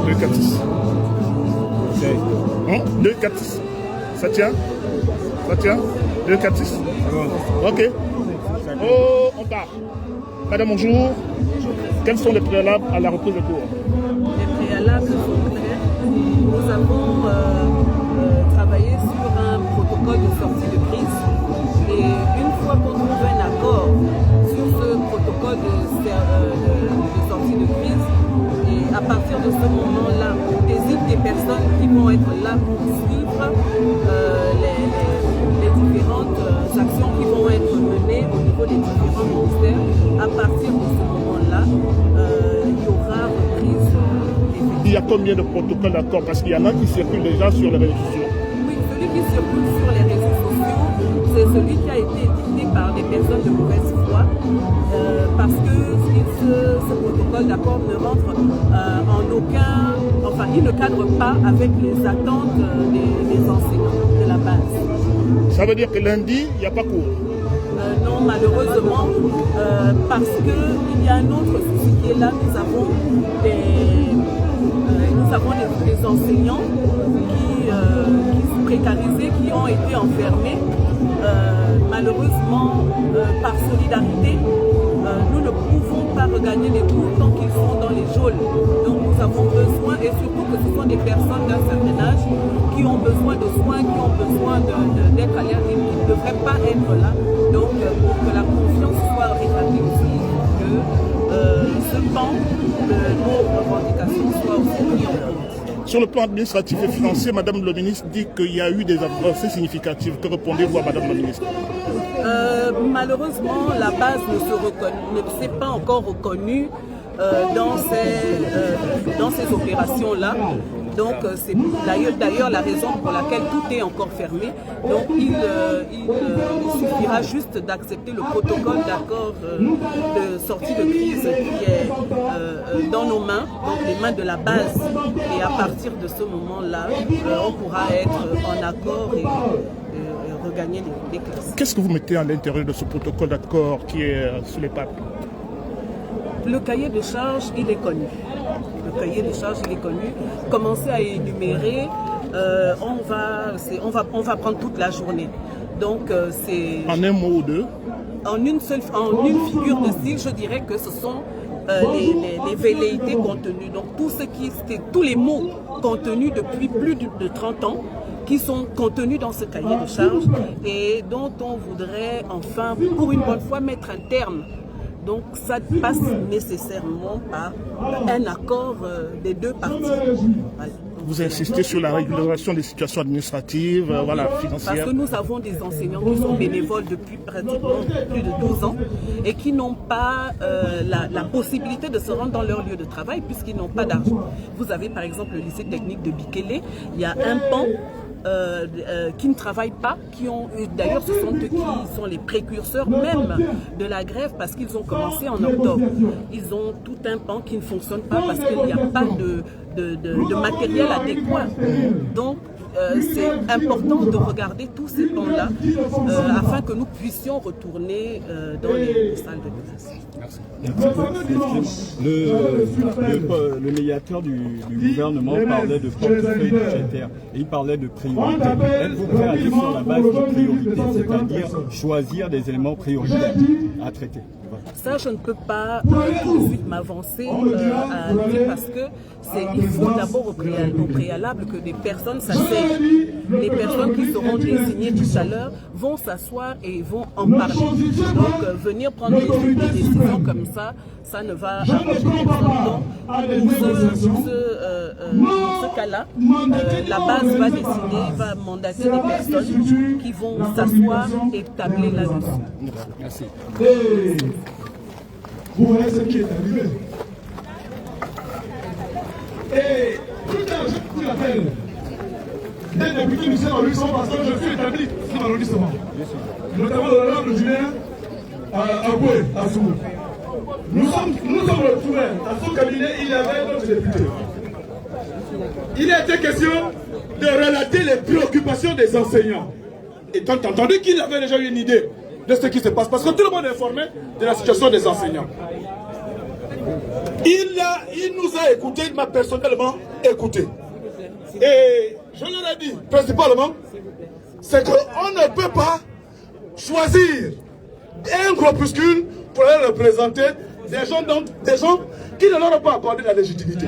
246. 246. Ça tient? 246. Ok. Oh, on part. Madame, bonjour. Quels sont les préalables à la reprise des cours? Les préalables sont clairs. Nous avons travaillé sur un protocole de sortie de crise. Et une fois qu'on trouve un accord sur ce protocole de sortie de crise, et à partir de ce moment-là, on désigne des personnes qui vont être là pour suivre les différentes actions qui vont être menées au niveau des différents ministères. À partir de ce moment-là, il y aura reprise effective. Il y a combien de protocoles d'accord? Parce qu'il y en a qui circulent déjà sur les réseaux sociaux. Oui, celui qui circule sur les réseaux sociaux, c'est celui qui a été édicté par des personnes de mauvaise foi, parce que ce protocole d'accord ne rentre en aucun, enfin il ne cadre pas avec les attentes des enseignants de la base. Ça veut dire que lundi, il n'y a pas cours? Non, malheureusement, parce qu'il y a un autre souci qui est là. Nous avons des enseignants qui sont précarisés, qui ont été enfermés. Malheureusement, par solidarité, nous ne pouvons pas regagner les cours tant qu'ils sont dans les geôles. Donc nous avons besoin, et surtout que ce sont des personnes d'un certain âge qui ont besoin de soins, qui ont besoin d'être alertés, qui ne devraient pas être là. Donc pour que la confiance soit rétablie aussi, que ce pan de nos revendications soit aussi pris en compte. Sur le plan administratif et financier, Madame le ministre dit qu'il y a eu des avancées significatives. Que répondez-vous à Madame la ministre? Malheureusement, la base ne s'est pas encore reconnue dans ces opérations-là. Donc c'est d'ailleurs la raison pour laquelle tout est encore fermé. Donc il suffira juste d'accepter le protocole d'accord de sortie de crise qui est dans nos mains, donc les mains de la base. Et à partir de ce moment-là, on pourra être en accord et regagner les classes. Qu'est-ce que vous mettez à l'intérieur de ce protocole d'accord qui est sous les pattes? Le cahier de charge, il est connu. Le cahier de charge, il est connu. Commencez à énumérer on va prendre toute la journée. Donc c'est... En un mot ou deux? En une figure de style, je dirais que ce sont les velléités contenues. Donc tous les mots contenus depuis plus de 30 ans qui sont contenus dans ce cahier de charges et dont on voudrait enfin, pour une bonne fois, mettre un terme. Donc ça passe nécessairement par un accord des deux parties. Voilà. Vous insistez sur la régulation des situations administratives, financières. Parce que nous avons des enseignants qui sont bénévoles depuis pratiquement plus de 12 ans et qui n'ont pas la possibilité de se rendre dans leur lieu de travail puisqu'ils n'ont pas d'argent. Vous avez par exemple le lycée technique de Bikele, il y a un pan qui ne travaillent pas, d'ailleurs ce sont eux qui sont les précurseurs même de la grève parce qu'ils ont commencé en octobre. Ils ont tout un pan qui ne fonctionne pas parce qu'il n'y a pas de matériel adéquat. Donc c'est important de regarder tous ces plans-là afin que nous puissions retourner dans les salles de classe. Le médiateur du gouvernement parlait de portefeuille budgétaire et il parlait de priorité. Êtes-vous prêt à agir sur la base de priorité, c'est-à-dire choisir des éléments prioritaires à traiter? Ça, je ne peux pas tout de suite m'avancer à dire parce que il faut d'abord au préalable que des personnes s'asseyent. Les personnes qui seront désignées tout à l'heure vont s'asseoir et vont en parler. Donc, venir prendre des décisions comme ça, ça ne va arranger personne. Donc, dans ce cas-là, la base va décider, va mandater des personnes qui vont s'asseoir et tabler là-dessus. Merci. Vous voyez ce qui est arrivé. Et tout à l'heure, je vous l'appelle. Dès le député du Sénat, parce que je suis établi sur l'arrondissement. Notamment l'honorable Julien Aboué, à Soumou. Nous sommes retrouvés à son cabinet, il y avait notre député. Il a été question de relater les préoccupations des enseignants. Étant entendu qu'il avait déjà eu une idée de ce qui se passe, parce que tout le monde est informé de la situation des enseignants. Il nous a écoutés, il m'a personnellement écouté. Et je leur ai dit, principalement, c'est qu'on ne peut pas choisir un groupuscule pour aller représenter des gens qui ne leur ont pas accordé la légitimité.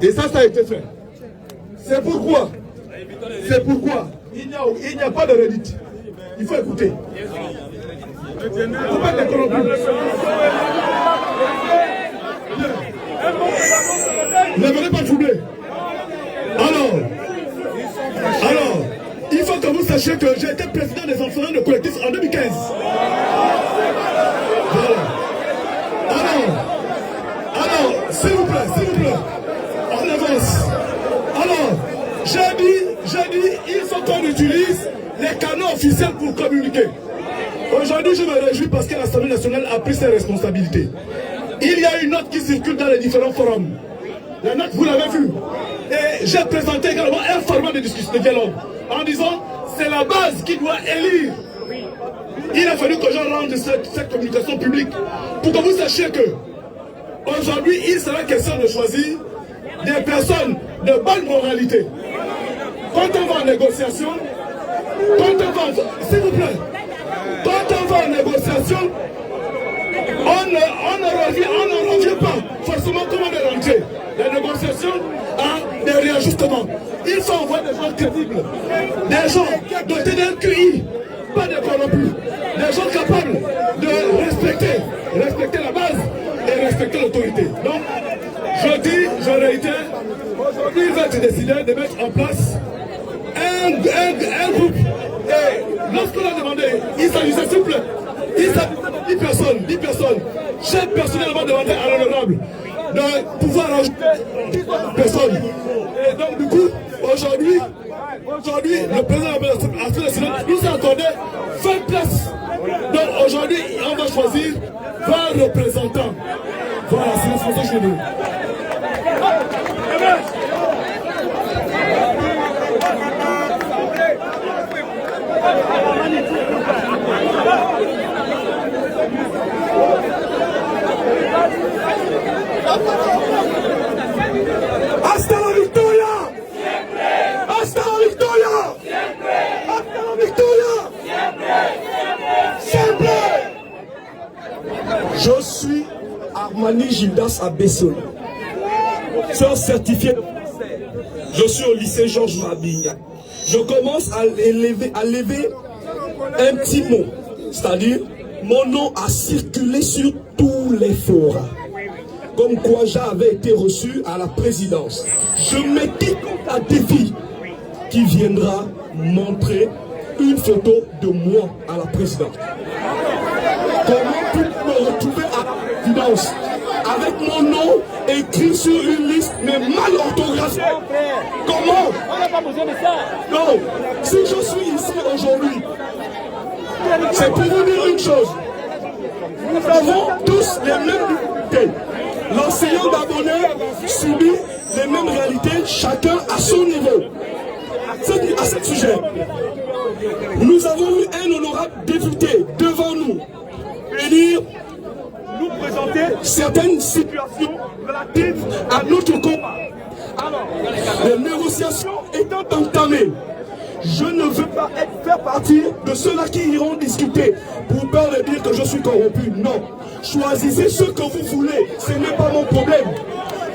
Et ça a été fait. C'est pourquoi il n'y a pas de redite. Il faut écouter. Ne venez pas troubler. Alors, il faut que vous sachiez que j'ai été président des enseignants de collectif en 2015. Voilà. Alors, s'il vous plaît, on avance. Alors, j'ai dit, il faut qu'on utilise les canaux officiels pour communiquer. Aujourd'hui, je me réjouis parce que l'Assemblée nationale a pris ses responsabilités. Il y a une note qui circule dans les différents forums. La note, vous l'avez vue. Et j'ai présenté également un format de discussion, de dialogue, en disant c'est la base qui doit élire. Il a fallu que je rende cette communication publique pour que vous sachiez que aujourd'hui, il sera question de choisir des personnes de bonne moralité. Quand on va en négociation, s'il vous plaît, quand on va en négociation, on ne revient pas forcément comme on est rentré. La négociation a des réajustements. Il faut envoyer des gens crédibles, des gens dotés d'un QI, pas des corrompus, des gens capables de respecter la base et respecter l'autorité. Donc, je réitère, aujourd'hui il va être décidé de mettre en place un groupe. Et lorsqu'on a demandé, il s'agissait s'il vous plaît, il s'agissait 10 personnes. J'ai personnellement demandé à l'honorable de pouvoir ajouter 10 personnes. Et donc du coup, aujourd'hui, le président de l'Assemblée nationale nous a accordé 20 places. Donc aujourd'hui, on va choisir 20 représentants. Voilà, c'est ce que je dis. Hasta la victoria! Je suis Armani Gildas Abessoli, sœur certifiée de français. Je suis au lycée Georges Mabignac. Je commence à lever un petit mot, c'est-à-dire mon nom a circulé sur tous les forums, comme quoi j'avais été reçu à la présidence. Je me dis à défi qui viendra montrer une photo de moi à la présidence. Comment puis me retrouver à la présidence avec mon nom écrit sur une liste mais mal orthographiée? Comment? Non, si je suis ici aujourd'hui, c'est pour vous dire une chose. Nous avons tous les mêmes difficultés. L'enseignant gabonais subit les mêmes réalités, chacun à son niveau. À ce sujet, nous avons eu un honorable député devant nous venir nous présenter certaines situations relatives à notre combat. Alors, les négociations étant entamées, je ne veux pas faire partie de ceux-là qui iront discuter pour peur de dire que je suis corrompu. Non. Choisissez ce que vous voulez. Ce n'est pas mon problème.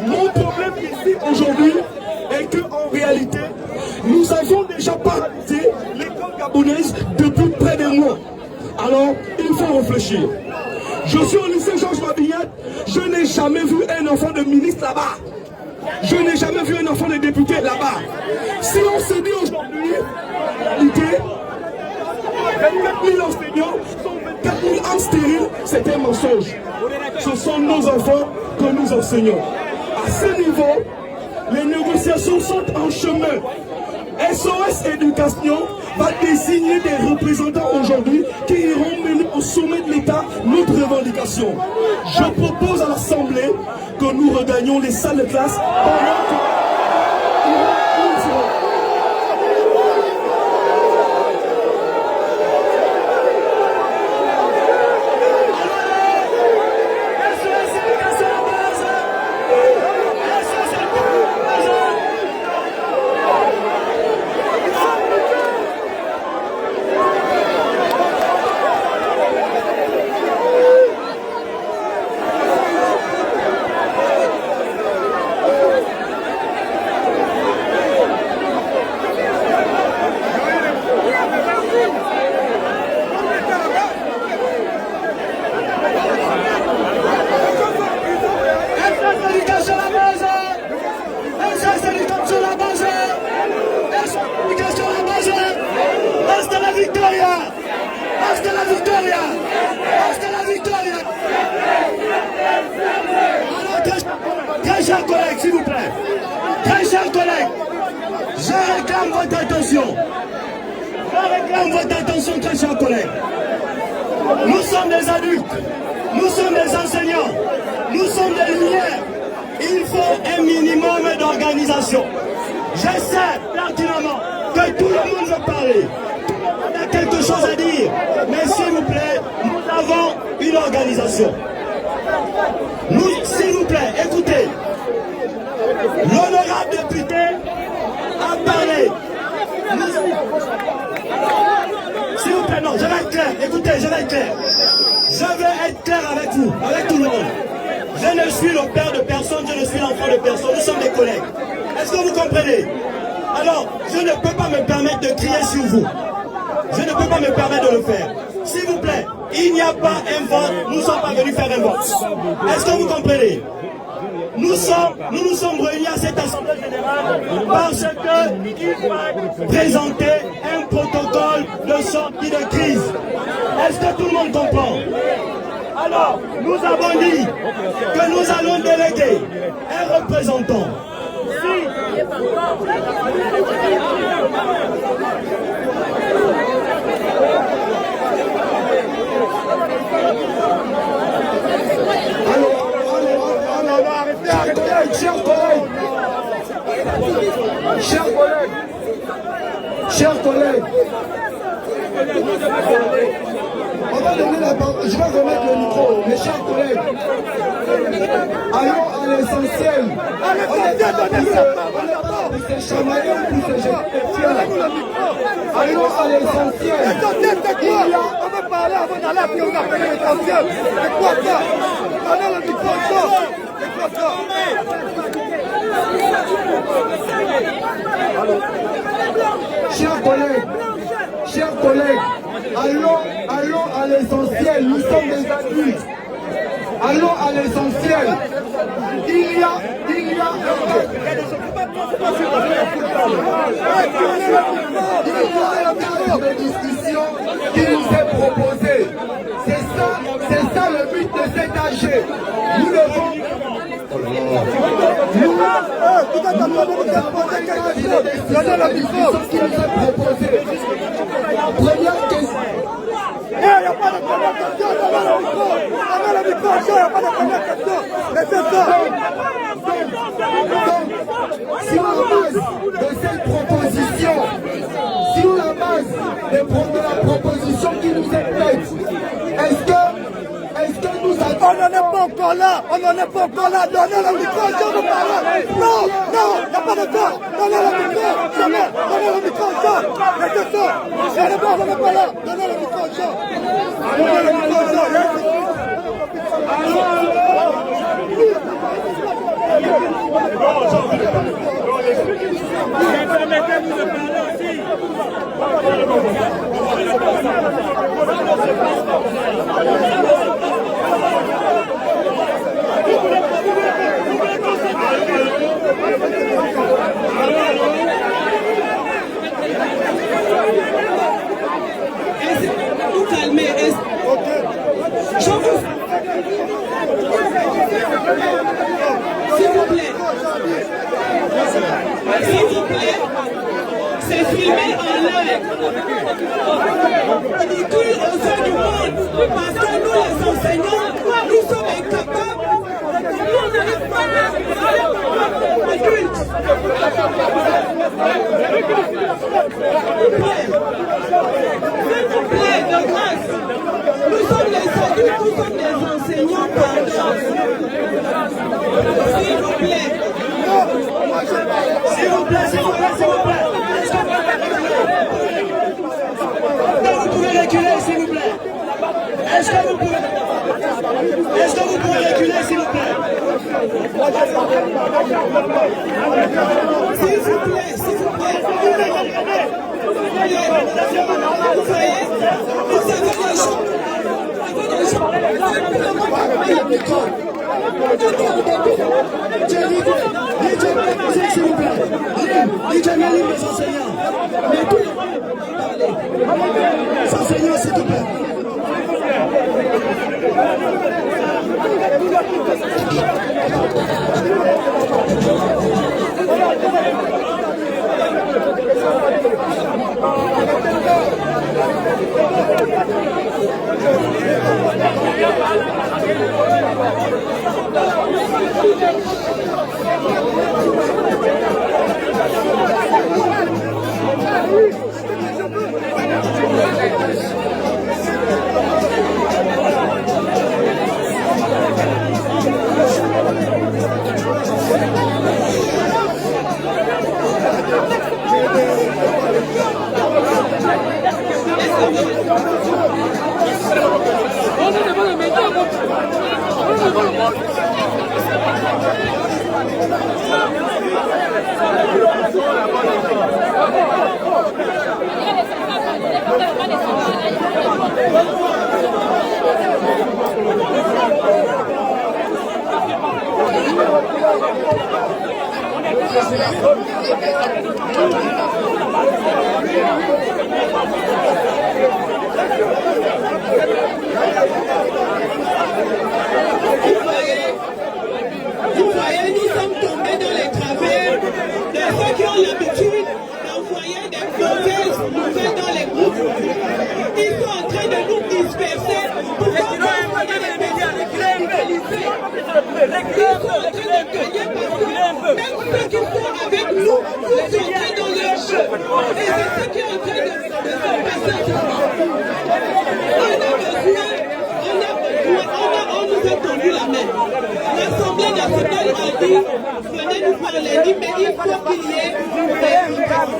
Mon problème ici aujourd'hui est qu'en réalité, nous avons déjà paralysé l'école gabonaise depuis près de mois. Alors, il faut réfléchir. Je suis au lycée Georges Mabignac. Je n'ai jamais vu un enfant de ministre là-bas. Je n'ai jamais vu un enfant de député là-bas. Si on se dit aujourd'hui, en réalité, 24 000 enseignants sont 24 000 en stérile, c'est un mensonge. Ce sont nos enfants que nous enseignons. À ce niveau, les négociations sont en chemin. SOS Éducation va désigner des représentants aujourd'hui qui iront mener au sommet de l'État notre revendication. Je propose à l'Assemblée que nous regagnions les salles de classe pendant que... Très chers collègues, s'il vous plaît. Très chers collègues, je réclame votre attention. Je réclame votre attention, très chers collègues. Nous sommes des adultes, nous sommes des enseignants, nous sommes des lumières. Il faut un minimum d'organisation. Je sais pertinemment que tout le monde veut parler. Tout le monde a quelque chose à dire. Mais s'il vous plaît, nous avons une organisation. Nous, s'il vous plaît, écoutez. L'honorable député a parlé. S'il vous plaît, non, je vais être clair. Écoutez, je vais être clair. Je vais être clair avec vous, avec tout le monde. Je ne suis le père de personne, je ne suis l'enfant de personne. Nous sommes des collègues. Est-ce que vous comprenez? Alors, je ne peux pas me permettre de crier sur vous. Je ne peux pas me permettre de le faire. S'il vous plaît, il n'y a pas un vote. Nous ne sommes pas venus faire un vote. Est-ce que vous comprenez? Nous nous sommes réunis à cette Assemblée Générale parce qu'il faut présenter un protocole de sortie de crise. Est-ce que tout le monde comprend? Alors, nous avons dit que nous allons déléguer un représentant. Chers collègues, on va donner la parole. Je vais remettre le micro, mes chers collègues. Allons à l'essentiel. On n'est pas pour se chamailler ou pour se jeter. Allons à l'essentiel. On va parler avant d'aller à ce qu'on appelle l'essentiel. C'est quoi ça? Donnez le micro. C'est quoi ça? Chers collègues, allons à l'essentiel. Nous sommes des adultes. Allons à l'essentiel. Il y a un cadre de discussion qui nous est proposé. C'est ça le but de cet AG. Nous devons... Première question. Il n'y a pas de conversation, donnez le micro, il n'y a pas de conversation. Laissez ça. Sur la base de cette proposition, sur la base de la proposition qui nous est faite, est-ce que nous avons... On n'en est pas encore là, donnez le micro, je vous parle. Non, il n'y a pas de temps, donnez le micro, jamais, donnez le micro, laissez ça. On n'est pas là, donnez le micro, donnez le micro, permettez-nous de parler aussi. Vous calmez. S'il vous plaît, c'est filmé en live. Ridicule aux yeux du monde, parce que nous les enseignants, nous sommes incapables. Nous n'arrivons pas adultes. S'il vous plaît, de grâce. Nous sommes les adultes, nous sommes les enseignants, pardon. S'il vous plaît. S'il vous plaît. Vous pouvez reculer, s'il vous plaît. Est-ce que vous pouvez reculer, s'il vous plaît? S'il vous plaît. Vous voyez, vous savez les gens. S'il vous plaît. Les enseignants. Mais tout le monde parler. Enseignants, s'il te plaît. Vous voyez, nous sommes tombés dans les travers de ceux qui ont l'habitude d'envoyer des mauvaises nouvelles dans les groupes. Ils sont en train de nous disperser pour qu'on envoyer les médias radicalisés. Ils sont en train de gagner parce que même ceux qui sont avec nous sont entrés dans leur jeu. Et c'est ce qui est en train de se passer. On nous a tendu la main. L'Assemblée nationale a dit, venez nous faire l'ai dit, mais il faut qu'il y ait des représentants.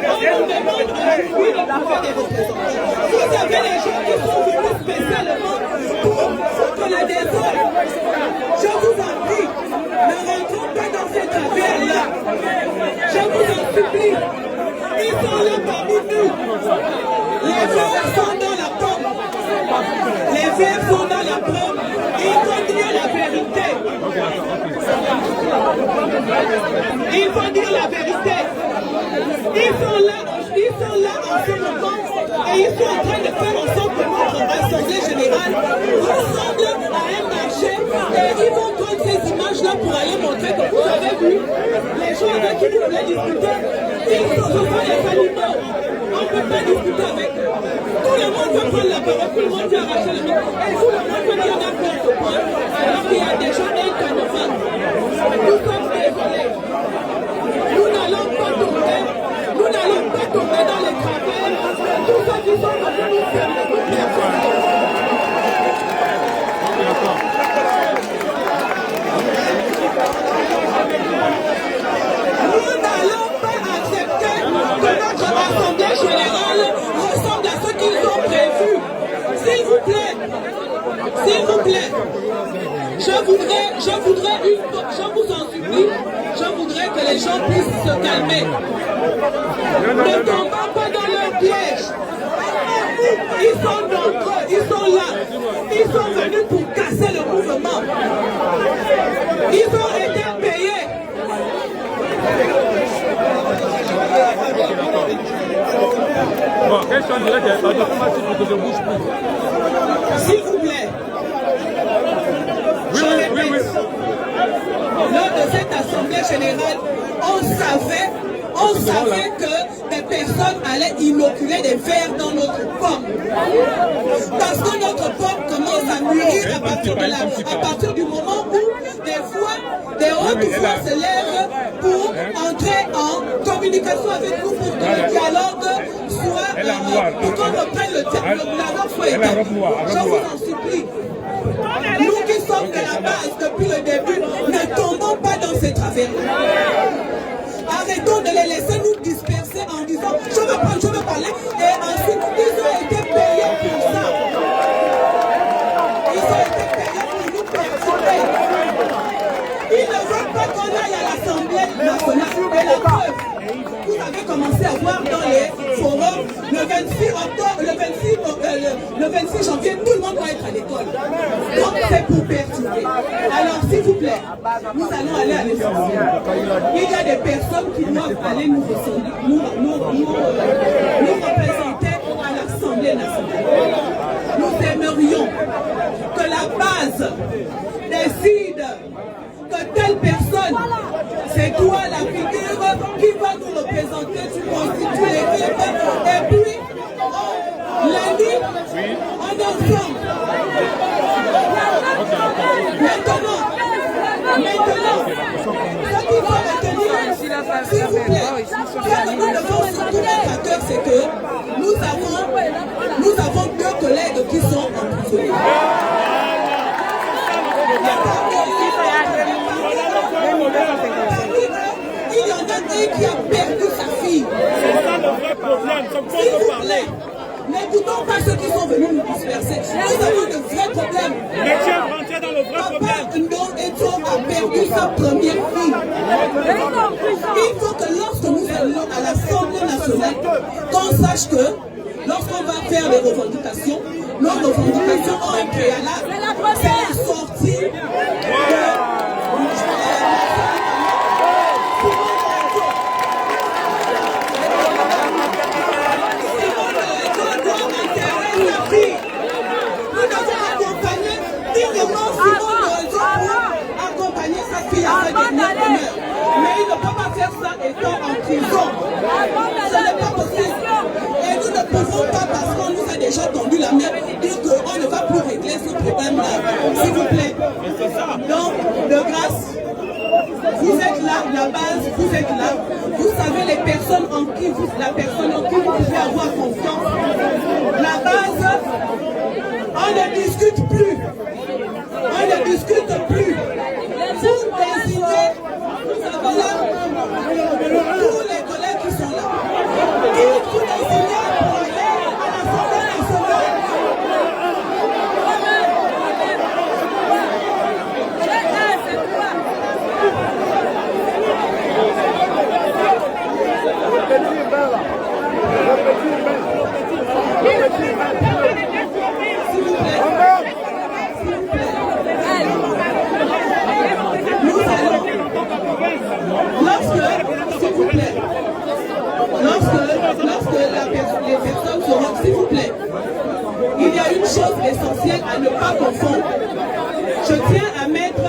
On nous demande aujourd'hui de trouver des représentants. Vous avez les gens qui sont venus spécialement pour que le désordre. Je vous en prie, ne rentrons pas dans cette affaire-là. Je vous en supplie. Ils sont là parmi nous. Les verts sont dans la pomme. Les verts sont dans la pomme. Il faut dire la vérité. Il faut dire la vérité. Ils sont là en ce moment et ils sont en train de faire en sorte que notre assemblée générale ressemble à un marché et ils vont prendre ces images-là pour aller montrer que vous avez vu les gens avec qui vous voulez discuter. Ils sont les animaux. On ne peut pas discuter avec eux. Tout le monde veut prendre la parole, tout le monde veut arracher le micro. Et tout le monde veut dire n'importe quoi. Alors qu'il y a des gens incanovantes. Nous sommes désolés. Nous n'allons pas tomber. Nous n'allons pas tomber dans les travers. Tous ceux qui sont venus nous faire le coup. Nous n'allons pas accepter que notre assemblée générale ressemble à ce qu'ils ont prévu. S'il vous plaît, s'il vous plaît, je vous en supplie, je voudrais que les gens puissent se calmer. Ne tombons pas dans leur piège. Ils sont nombreux, ils sont là. Ils sont venus pour casser le mouvement. Ils ont été payés. Bon, question directe, pour que je bouge plus. S'il vous plaît. Oui. Lors de cette assemblée générale, on savait que des personnes allaient inoculer des vers dans notre pomme. Parce que notre pomme commence à mûrir à partir du moment où des hautes voix se lèvent pour entrer en communication avec nous pour que le dialogue soit, pour qu'on reprenne la langue soit établie. Je vous en supplie. Nous qui sommes de la base depuis le début, ne tombons pas dans ces travers. Arrêtons de les laisser nous disperser en disant je veux parler et ensuite ils ont été payés pour ça. Ils ont été payés pour nous perturber. Ils ne veulent pas qu'on aille à l'Assemblée nationale. Et la preuve, vous avez commencé à voir dans les forums le 26 janvier, tout le monde doit être à l'école. Donc c'est pour perturber. Alors s'il vous plaît, nous allons aller à l'essentiel. Il y a des personnes qui doivent aller nous représenter à l'Assemblée nationale. Nous aimerions que la base décide que telle personne, c'est toi la figure qui va nous représenter, tu constitues l'équipe, et puis lundi, on est ensemble. Maintenant, ce qu'il faut retenir, s'il vous plaît, ce que nous devons surtout mettre à cœur, c'est que nous avons deux collègues qui sont emprisonnés. Il y en a un qui a perdu sa fille. C'est ça le vrai problème. S'il vous plaît, n'écoutons pas ceux qui sont venus nous disperser. Nous avons de vrais problèmes. Mais tiens, rentrer dans le vrai problème. Papa Ndo a perdu sa première fille. Il faut que lorsque nous allons à l'Assemblée nationale, qu'on sache que lorsqu'on va faire les revendications, nos revendications ont un préalable. C'est la sortie de... Mais il ne peut pas faire ça étant en prison. Ce n'est pas possible. Et nous ne pouvons pas, parce qu'on nous a déjà tendu la main, dire qu'on ne va plus régler ce problème-là. S'il vous plaît. à ne pas confondre. Je tiens à mettre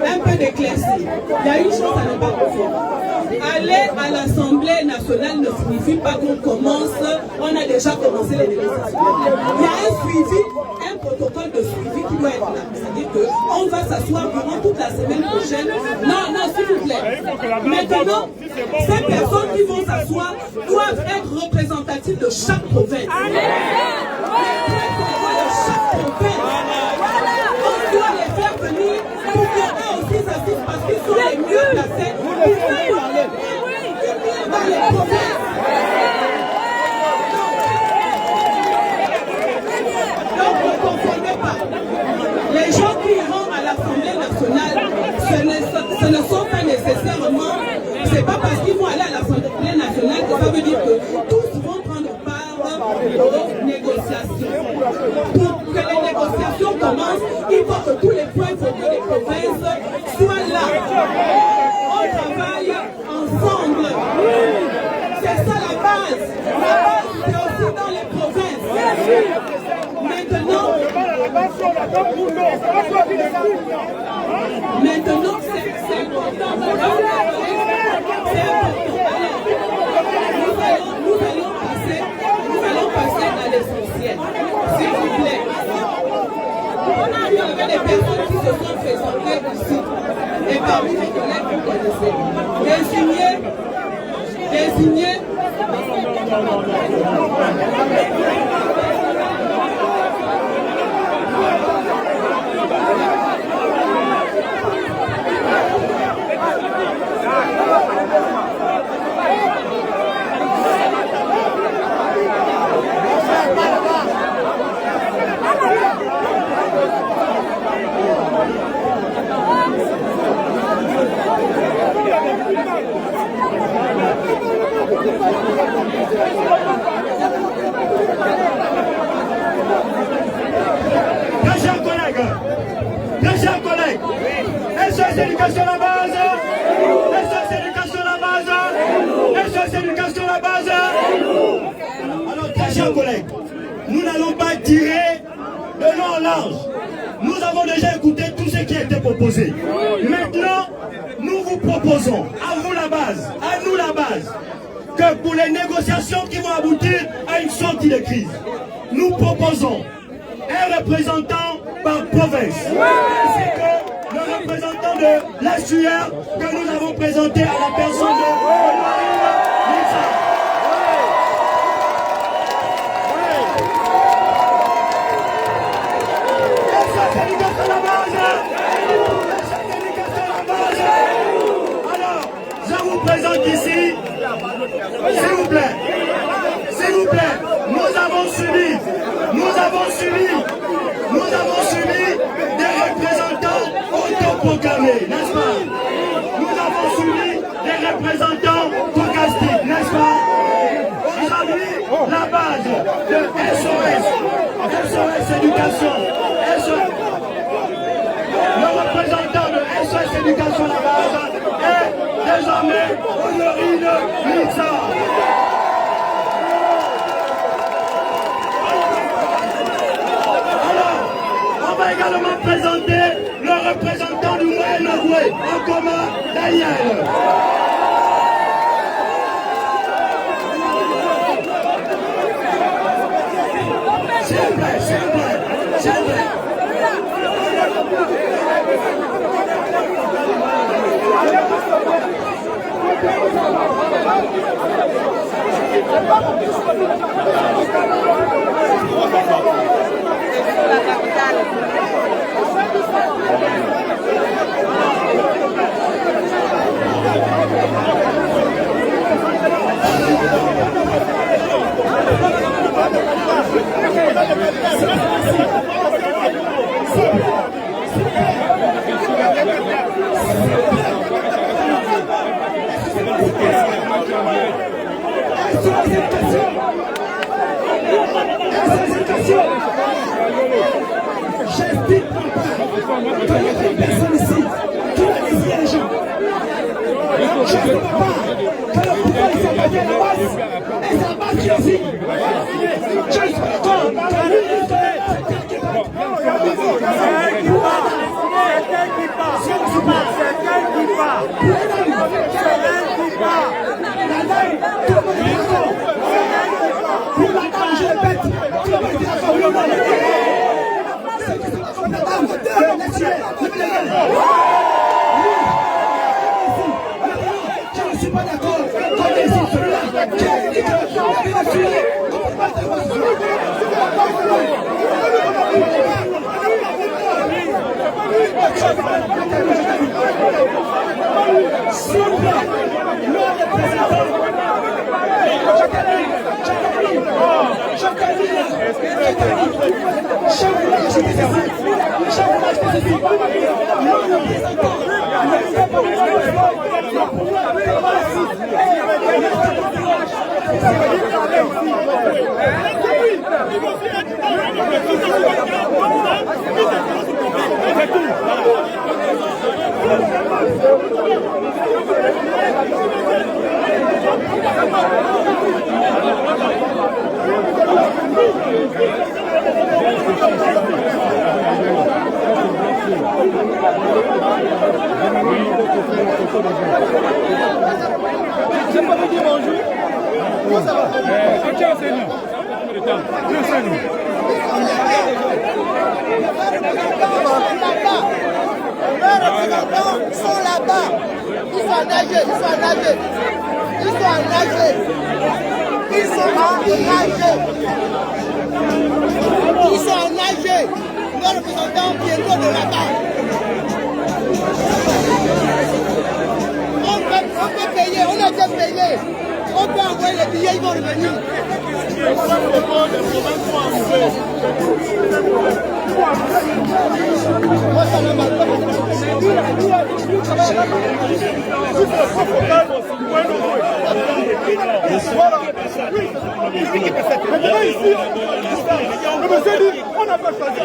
un peu d'éclaircie. Il y a une chose à ne pas confondre. Aller à l'Assemblée nationale ne signifie pas qu'on commence, on a déjà commencé les négociations. Il y a un suivi, un protocole de suivi qui doit être là. C'est-à-dire qu'on va s'asseoir durant toute la semaine prochaine. Non, non, s'il vous plaît. Maintenant, ces personnes qui vont s'asseoir doivent être représentatives de chaque province. On doit les faire venir pour qu'eux aussi s'assistent parce qu'ils sont les mieux placés pour parler. Dans les provinces. Donc ne confondez pas. Les gens qui iront à l'Assemblée nationale, ce ne sont pas nécessairement, c'est pas parce qu'ils vont aller à l'Assemblée nationale que ça veut dire que tous vont prendre part aux négociations. Pour que les négociations commencent, il faut que tous les points focaux des provinces soient là. On travaille ensemble. C'est ça la base. La base, c'est aussi dans les provinces. Maintenant, c'est important. Nous allons passer à l'essentiel. S'il vous plaît. Il y avait des personnes qui se sont présentées ici. Et parmi mes collègues, vous connaissez. Désigné. Mes chers collègues, SOS Éducation la base, SOS Éducation la base, SOS Éducation la base. Alors, très chers collègues, nous n'allons pas tirer de long en large. Nous avons déjà écouté tout ce qui a été proposé. Maintenant, nous vous proposons, à vous la base, à nous la base, que pour les négociations qui vont aboutir à une sortie de crise, nous proposons un représentant par province. C'est que le représentant de la SUR que nous avons présenté à la personne de Lisa. Alors, je vous présente ici, s'il vous plaît, nous avons suivi des représentants autoproclamés, n'est-ce pas? Nous avons suivi des représentants stochastiques, n'est-ce pas? Aujourd'hui, la base de SOS Éducation, le représentant de SOS Éducation, la base, est désormais Honorine Lisa. On va également présenter le représentant du Moyen-Ogooué, en commun, Daniel. S'il vous plaît, s'il vous plaît, s'il vous plaît. La capitale. J'explique qu'il y a des personnes ici qui ont désigné les gens. Je ne vois pas que le pouvoir s'est pas bien en base et c'est la base qui désigne. Je suis d'accord que lui, il Je ne suis pas d'accord. C'est pas vous dire bonjour. Comment ça va? Ok, c'est nous. Les représentants sont là-bas. Ils sont nagés. Ils sont nagés. Les représentants viendront de là-bas. On peut payer, on a déjà payé. On peut envoyer les billets, ils vont revenir. Moi, ça ne m'a pas. On n'a pas choisi.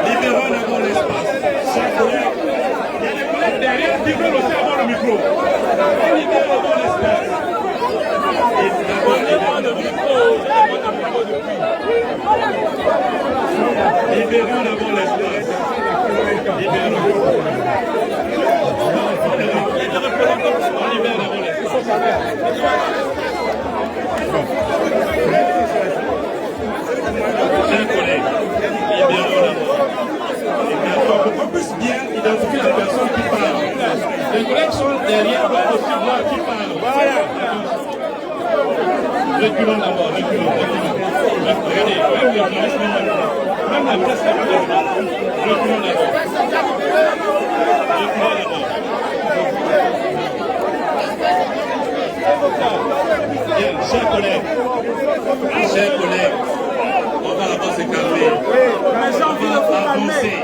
Libérons d'abord l'espace. Chers collègues, il y a des collègues derrière qui veulent aussi avoir le micro. Libérons d'abord l'espace. Libérons d'abord l'espace. Chers collègues, libérons d'abord. Pour qu'on puisse bien identifier les personnes qui parlent. Les collègues sont derrière pour aussi voir qui parle. Voilà. Reculons d'abord, reculons. Regardez, même les journalistes, même la presse, reculons d'abord. Reculons d'abord. Bien, chers collègues, on va d'abord se calmer. Mais j'ai envie de vous calmer.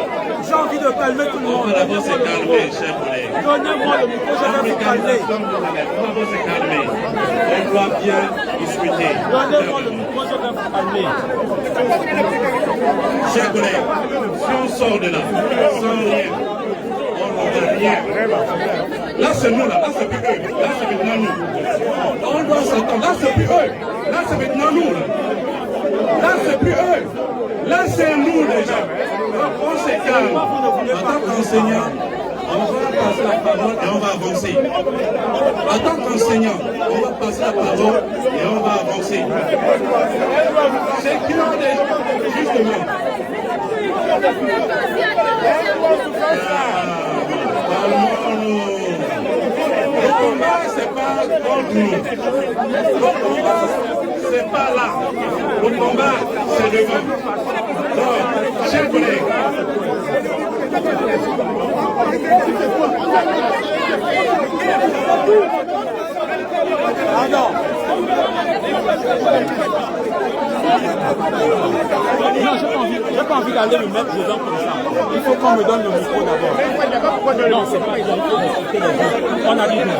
J'ai envie de calmer tout le monde. On va d'abord se calmer, chers collègues. Donnez-moi le micro, je vais vous calmer. On va d'abord se calmer. On doit bien discuter. Donnez-moi le micro, je vais vous calmer. Chers collègues, si on sort de là, sans rien, on n'aura rien. Là c'est nous, là c'est plus eux. Là c'est maintenant nous. On doit s'entendre. Là c'est plus eux. Là c'est maintenant nous. Là c'est plus eux. Là c'est nous déjà. On se calme. En tant qu'enseignant, on va passer la parole et on va avancer. En tant qu'enseignant, on va passer la parole et on va avancer. C'est qui ont des... Justement. Le combat, c'est pas contre nous. Le combat, c'est pas là. Le combat, c'est devant. Donc, chers collègues, non. Non, j'ai pas envie d'aller me mettre dedans comme ça. Il faut qu'on me donne le micro d'abord. Non, c'est pas ils ont discuté les gens. On a dit de bien.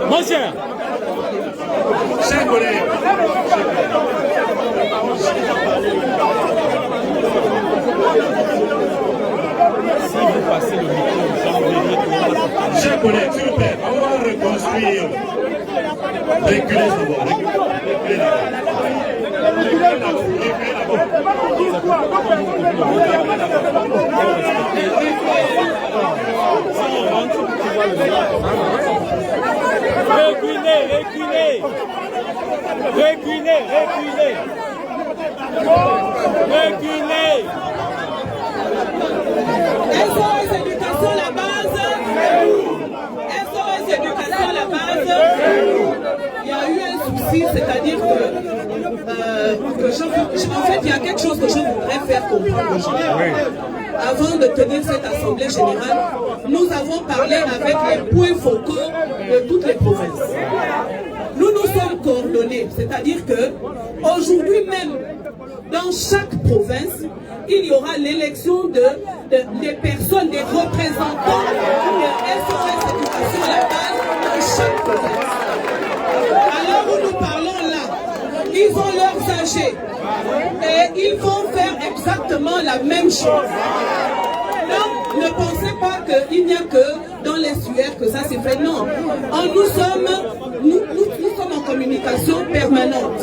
Mon cher, Chers collègues, chers collègues, s'il vous plaît, on va reconstruire. Reculez d'abord, reculez Reculez. SOS Éducation la base. SOS Éducation la base. Il y a eu un souci, c'est-à-dire que en fait, il y a quelque chose que je voudrais faire comprendre aux gens. Avant de tenir cette assemblée générale, nous avons parlé avec les points focaux de toutes les provinces. Nous nous sommes coordonnés, c'est-à-dire que aujourd'hui même, dans chaque province, il y aura l'élection des personnes, des représentants de SOS Éducation à la base dans chaque province. Alors où nous parlons là, ils ont leurs AG et ils vont faire exactement la même chose. Donc, ne pensez pas qu'il n'y a que dans les SUR que ça s'est fait. Non, nous sommes en communication permanente.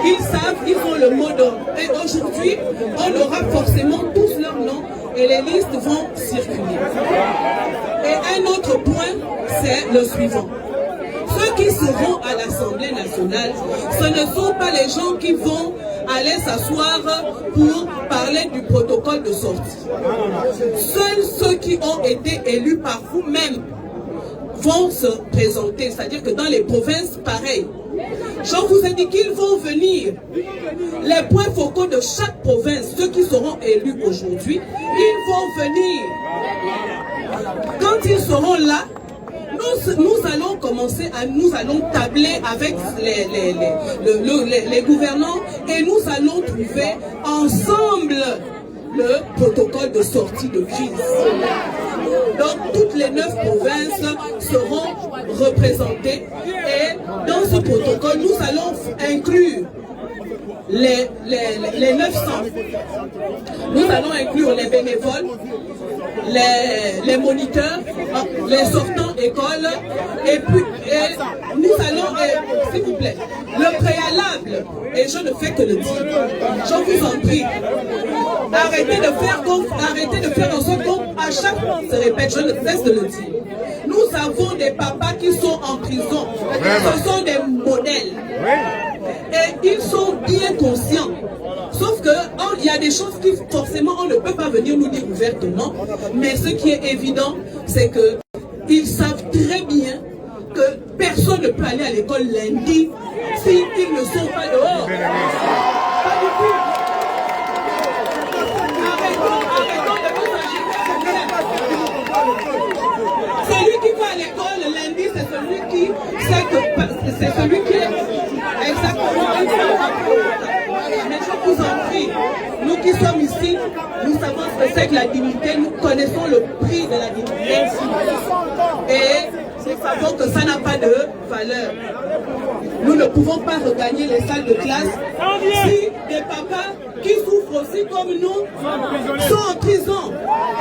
Ils savent, ils ont le mot d'ordre. Et aujourd'hui, on aura forcément tous leurs noms et les listes vont circuler. Et un autre point, c'est le suivant. Ceux qui seront à l'Assemblée nationale, ce ne sont pas les gens qui vont aller s'asseoir pour parler du protocole de sortie. Seuls ceux qui ont été élus par vous-même vont se présenter, c'est-à-dire que dans les provinces, pareil. Je vous ai dit qu'ils vont venir. Les points focaux de chaque province, ceux qui seront élus aujourd'hui, ils vont venir. Quand ils seront là, nous allons commencer nous allons tabler avec les gouvernants et nous allons trouver ensemble le protocole de sortie de crise. Donc toutes les 9 provinces seront représentées et dans ce protocole nous allons inclure les 900. Nous allons inclure les bénévoles, les moniteurs, les sortants d'école et puis nous allons, s'il vous plaît, le préalable, et je ne fais que le dire, je vous en prie, arrêtez de faire en sorte qu'à chaque fois on se répète, je ne cesse de le dire. Nous avons des papas qui sont en prison, ce sont des modèles. Et ils sont bien conscients. Sauf qu'il y a des choses qui forcément on ne peut pas venir nous dire ouvertement. Mais ce qui est évident, c'est qu'ils savent très bien que personne ne peut aller à l'école lundi s'ils ne sont pas dehors. Pas du tout. Arrêtons de nous agiter. Celui qui va à l'école lundi, c'est celui qui sait que c'est celui qui est exactement. Mais je vous en prie, nous qui sommes ici, nous savons ce que c'est que la dignité, nous connaissons le prix de la dignité et nous savons que ça n'a pas de valeur. Nous ne pouvons pas regagner les salles de classe si des papas qui souffrent aussi comme nous sont en prison.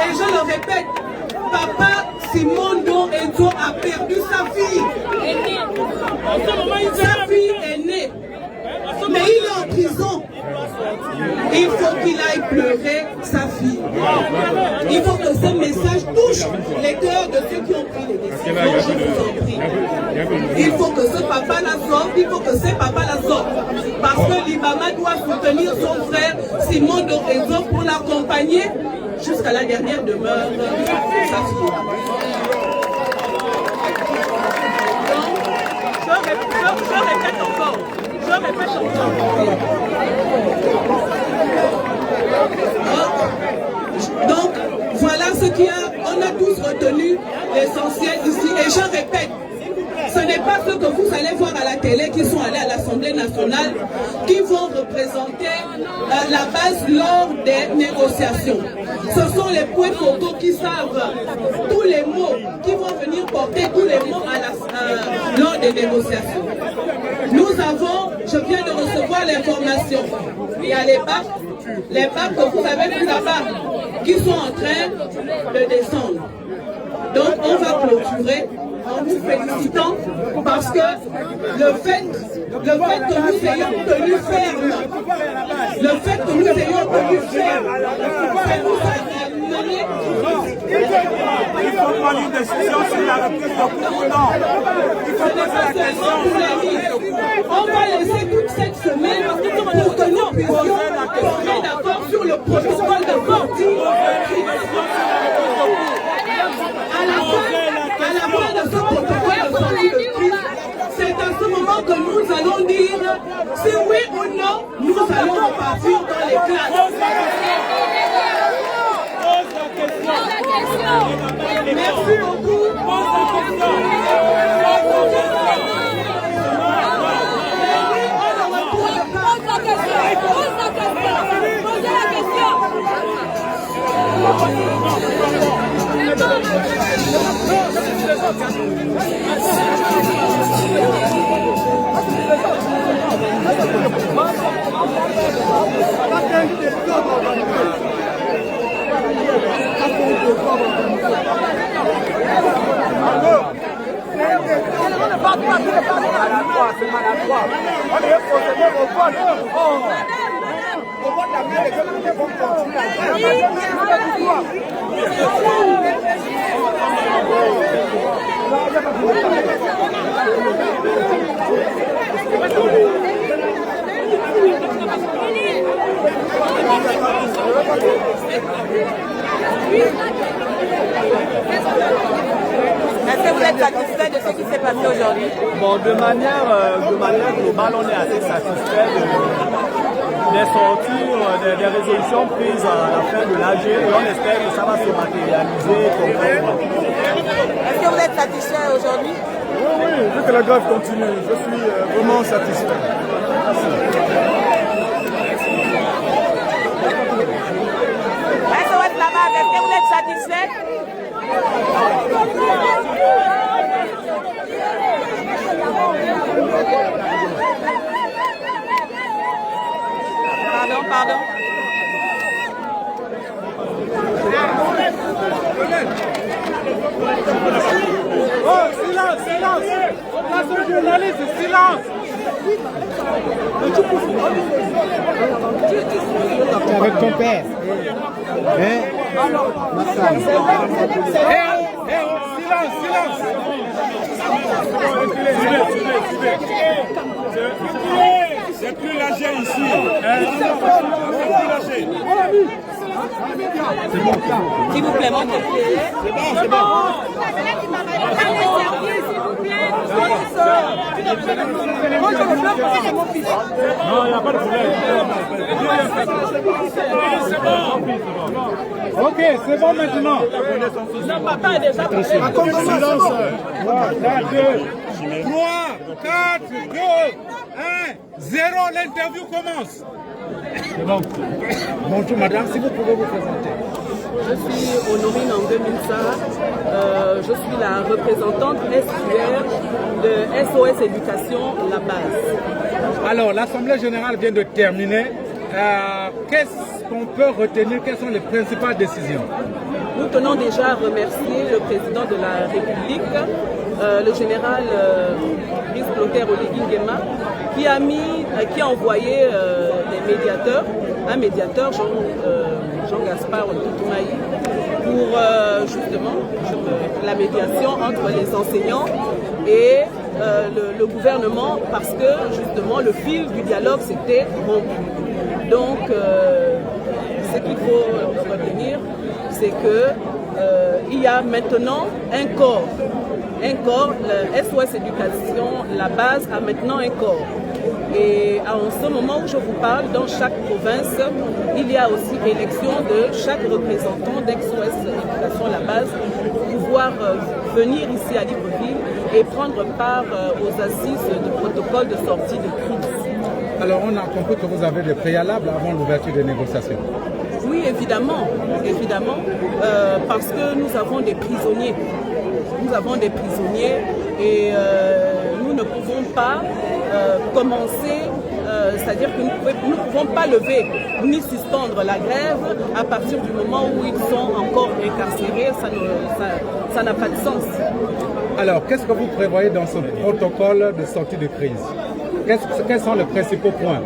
Et je le répète, papa Simondo Edzo a perdu sa fille. Sa fille est née. Mais il est en prison. Il faut qu'il aille pleurer sa fille. Il faut que ce message touche les cœurs de ceux qui ont pris les décisions. Je vous en prie. Il faut que ce papa la sorte. Il faut que ces papas la sortent. Parce que l'Ibama doit soutenir son frère Simondo Edzo pour l'accompagner jusqu'à la dernière demeure de sa fille. Donc, je répète encore. Donc, voilà ce qu'il y a. On a tous retenu l'essentiel ici. Et je répète, ce n'est pas ce que vous allez voir à la télé qui sont allés à l'Assemblée nationale. nationale qui vont représenter la base lors des négociations. Ce sont les points focaux qui savent tous les mots, qui vont venir porter tous les mots lors des négociations. Nous avons, je viens de recevoir l'information, il y a les bacs que vous avez vu là-bas, qui sont en train de descendre. Donc on va clôturer en nous félicitant parce que le fait que nous ayons tenu ferme, ça nous a mené. Il faut prendre une décision sur la reprise de cours. Non, il faut poser la question. On va laisser toute cette semaine pour que nous puissions tomber d'accord sur le protocole de vote. À la fin de ce protocole de sortie de crise, c'est à ce moment que nous allons dire si oui ou non nous allons repartir dans les classes. Merci beaucoup. Est-ce que vous êtes satisfait de ce qui s'est passé aujourd'hui? Bon, de manière globale, on est assez satisfait des sorties, des résolutions prises à la fin de l'AG et on espère que ça va se matérialiser concrètement. Est-ce que vous êtes satisfait aujourd'hui? Oui, vu que la grève continue, je suis vraiment satisfait. Merci. SOS là-bas, est-ce que vous êtes satisfait? Pardon. Oh, silence. Place aux journalistes, silence. Avec ton père. Ma femme. Silence. C'est plus l'âgé ici. S'il vous plaît, montez. C'est bon. Non, il n'y a pas de problème. C'est bon. Ok, c'est bon maintenant. Non, papa est déjà passé. Silence. 3, 4, 2, 1, 0, l'interview commence. C'est bon. Bonjour madame, si vous pouvez vous présenter. Je suis Honorine Angue-Minsa, je suis la représentante SQR de SOS Éducation, la base. Alors, l'Assemblée générale vient de terminer. Qu'est-ce qu'on peut retenir? Quelles sont les principales décisions? Nous tenons déjà à remercier le président de la République, le général Brice Clotaire Oligui Nguema, qui a envoyé des médiateurs, un médiateur, Jean-Gaspard Ntoumaï, pour justement la médiation entre les enseignants et le gouvernement, parce que justement le fil du dialogue s'était rompu. Donc ce qu'il faut retenir, c'est que il y a maintenant un corps, le SOS Éducation, la base a maintenant un corps. Et en ce moment où je vous parle, dans chaque province, il y a aussi élection de chaque représentant d'SOS Éducation, la base, pour pouvoir venir ici à Libreville et prendre part aux assises du protocole de sortie de crise. Alors on a compris que vous avez des préalables avant l'ouverture des négociations. Oui, évidemment, parce que nous avons des prisonniers. Nous avons des prisonniers et nous ne pouvons pas commencer, c'est-à-dire que nous ne pouvons pas lever ni suspendre la grève à partir du moment où ils sont encore incarcérés. Ça n'a pas de sens. Alors, qu'est-ce que vous prévoyez dans ce protocole de sortie de crise? Quels sont les principaux points?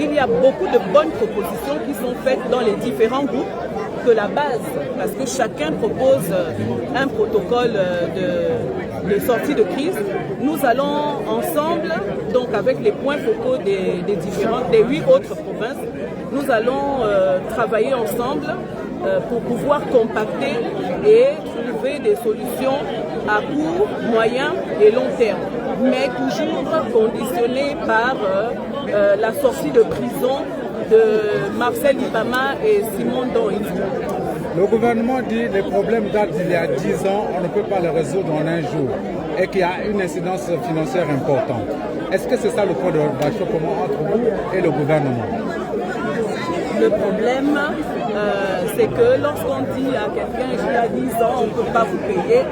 Il y a beaucoup de bonnes propositions qui sont faites dans les différents groupes de la base, parce que chacun propose un protocole de sortie de crise. Nous allons ensemble, donc avec les points focaux des 8 autres provinces, nous allons travailler ensemble pour pouvoir compacter et trouver des solutions à court, moyen et long terme, mais toujours conditionnées par la sortie de prison de Marcel Ibama et Simon Doï. Le gouvernement dit que les problèmes datent d'il y a 10 ans, on ne peut pas les résoudre en un jour et qu'il y a une incidence financière importante. Est-ce que c'est ça le point de relation commun entre vous et le gouvernement? Le problème, c'est que lorsqu'on dit à quelqu'un il y a 10 ans, on ne peut pas vous payer,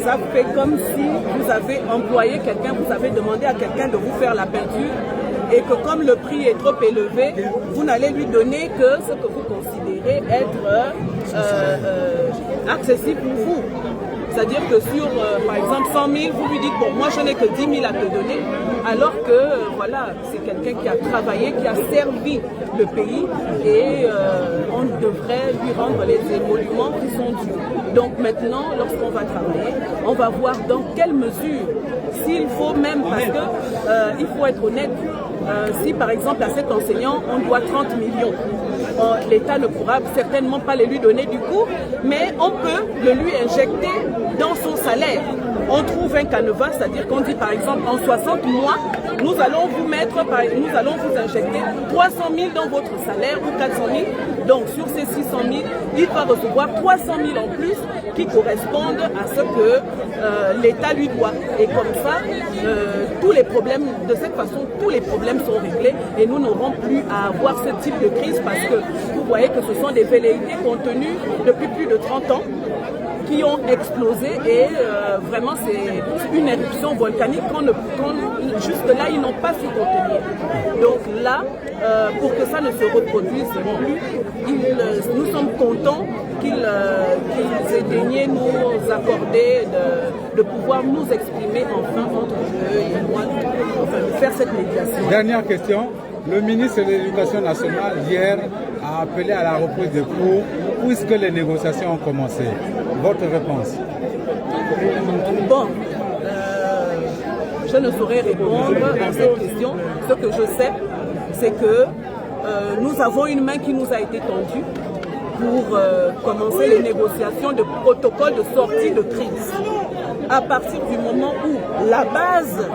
ça fait comme si vous avez employé quelqu'un, vous avez demandé à quelqu'un de vous faire la peinture et que comme le prix est trop élevé, vous n'allez lui donner que ce que vous considérez être accessible pour vous. C'est-à-dire que sur, par exemple, 100 000, vous lui dites, bon, moi je n'ai que 10 000 à te donner, alors que, voilà, c'est quelqu'un qui a travaillé, qui a servi le pays, et on devrait lui rendre les émoluments qui sont dus. Donc maintenant, lorsqu'on va travailler, on va voir dans quelle mesure, s'il faut même, parce que il faut être honnête, si par exemple à cet enseignant, on doit 30 millions, l'État ne pourra certainement pas les lui donner du coup, mais on peut le lui injecter dans son salaire. On trouve un canevas, c'est-à-dire qu'on dit par exemple en 60 mois, nous allons vous injecter 300 000 dans votre salaire ou 400 000. Donc sur ces 600 000, il va recevoir 300 000 en plus qui correspondent à ce que l'État lui doit. Et comme ça, tous les problèmes, de cette façon, tous les problèmes sont réglés et nous n'aurons plus à avoir ce type de crise parce que vous voyez que ce sont des velléités contenues depuis plus de 30 ans qui ont explosé et vraiment c'est une éruption volcanique juste là ils n'ont pas su contenir. Donc là, pour que ça ne se reproduise plus, nous sommes contents qu'ils aient daigné nous accorder de pouvoir nous exprimer enfin entre eux et moi, enfin de faire cette médiation. Dernière question. Le ministre de l'Éducation nationale hier a appelé à la reprise des cours puisque les négociations ont commencé. Votre réponse? Bon, je ne saurais répondre à cette question. Ce que je sais, c'est que nous avons une main qui nous a été tendue pour commencer les négociations de protocole de sortie de crise. À partir du moment où la base,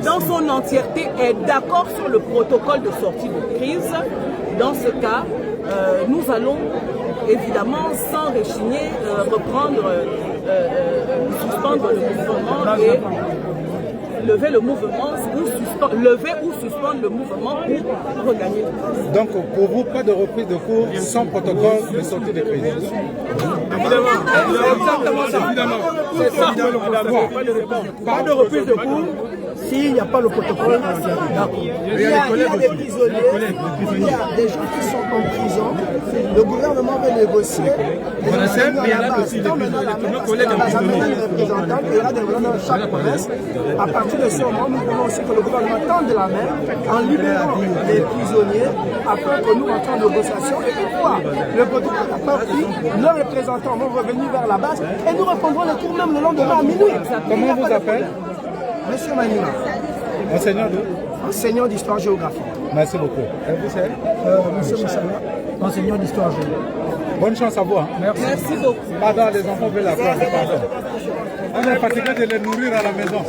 dans son entièreté, est d'accord sur le protocole de sortie de crise, dans ce cas, nous allons évidemment, sans rechigner, suspendre le mouvement et lever le mouvement, lever ou suspendre le mouvement pour regagner. Donc pour vous, pas de reprise de cours sans protocole de sortie de crise? Évidemment, exactement ça. C'est ça. Pas de reprise de cours s'il n'y a pas le protocole. Il y a des prisonniers, il y a des gens qui sont en prison. Le gouvernement veut négocier. Il y aura des représentants dans chaque province. À partir de ce moment, nous voulons aussi que le gouvernement tende la main en libérant les prisonniers afin que nous rentrons en négociation. Et une fois le protocole n'a pas pris, nos représentants vont revenir vers la base et nous reprendrons le cours même le lendemain à minuit. Comment vous appelez? Monsieur Manima. Enseignant d'où? Enseignant d'histoire-géographie. Merci beaucoup. Et vous, c'est Monsieur Moussala, enseignant d'histoire-géographie. Bonne chance à vous. Hein. Merci beaucoup. Pardon, les enfants veulent la place. Pardon. On est fatigué de les nourrir à la maison.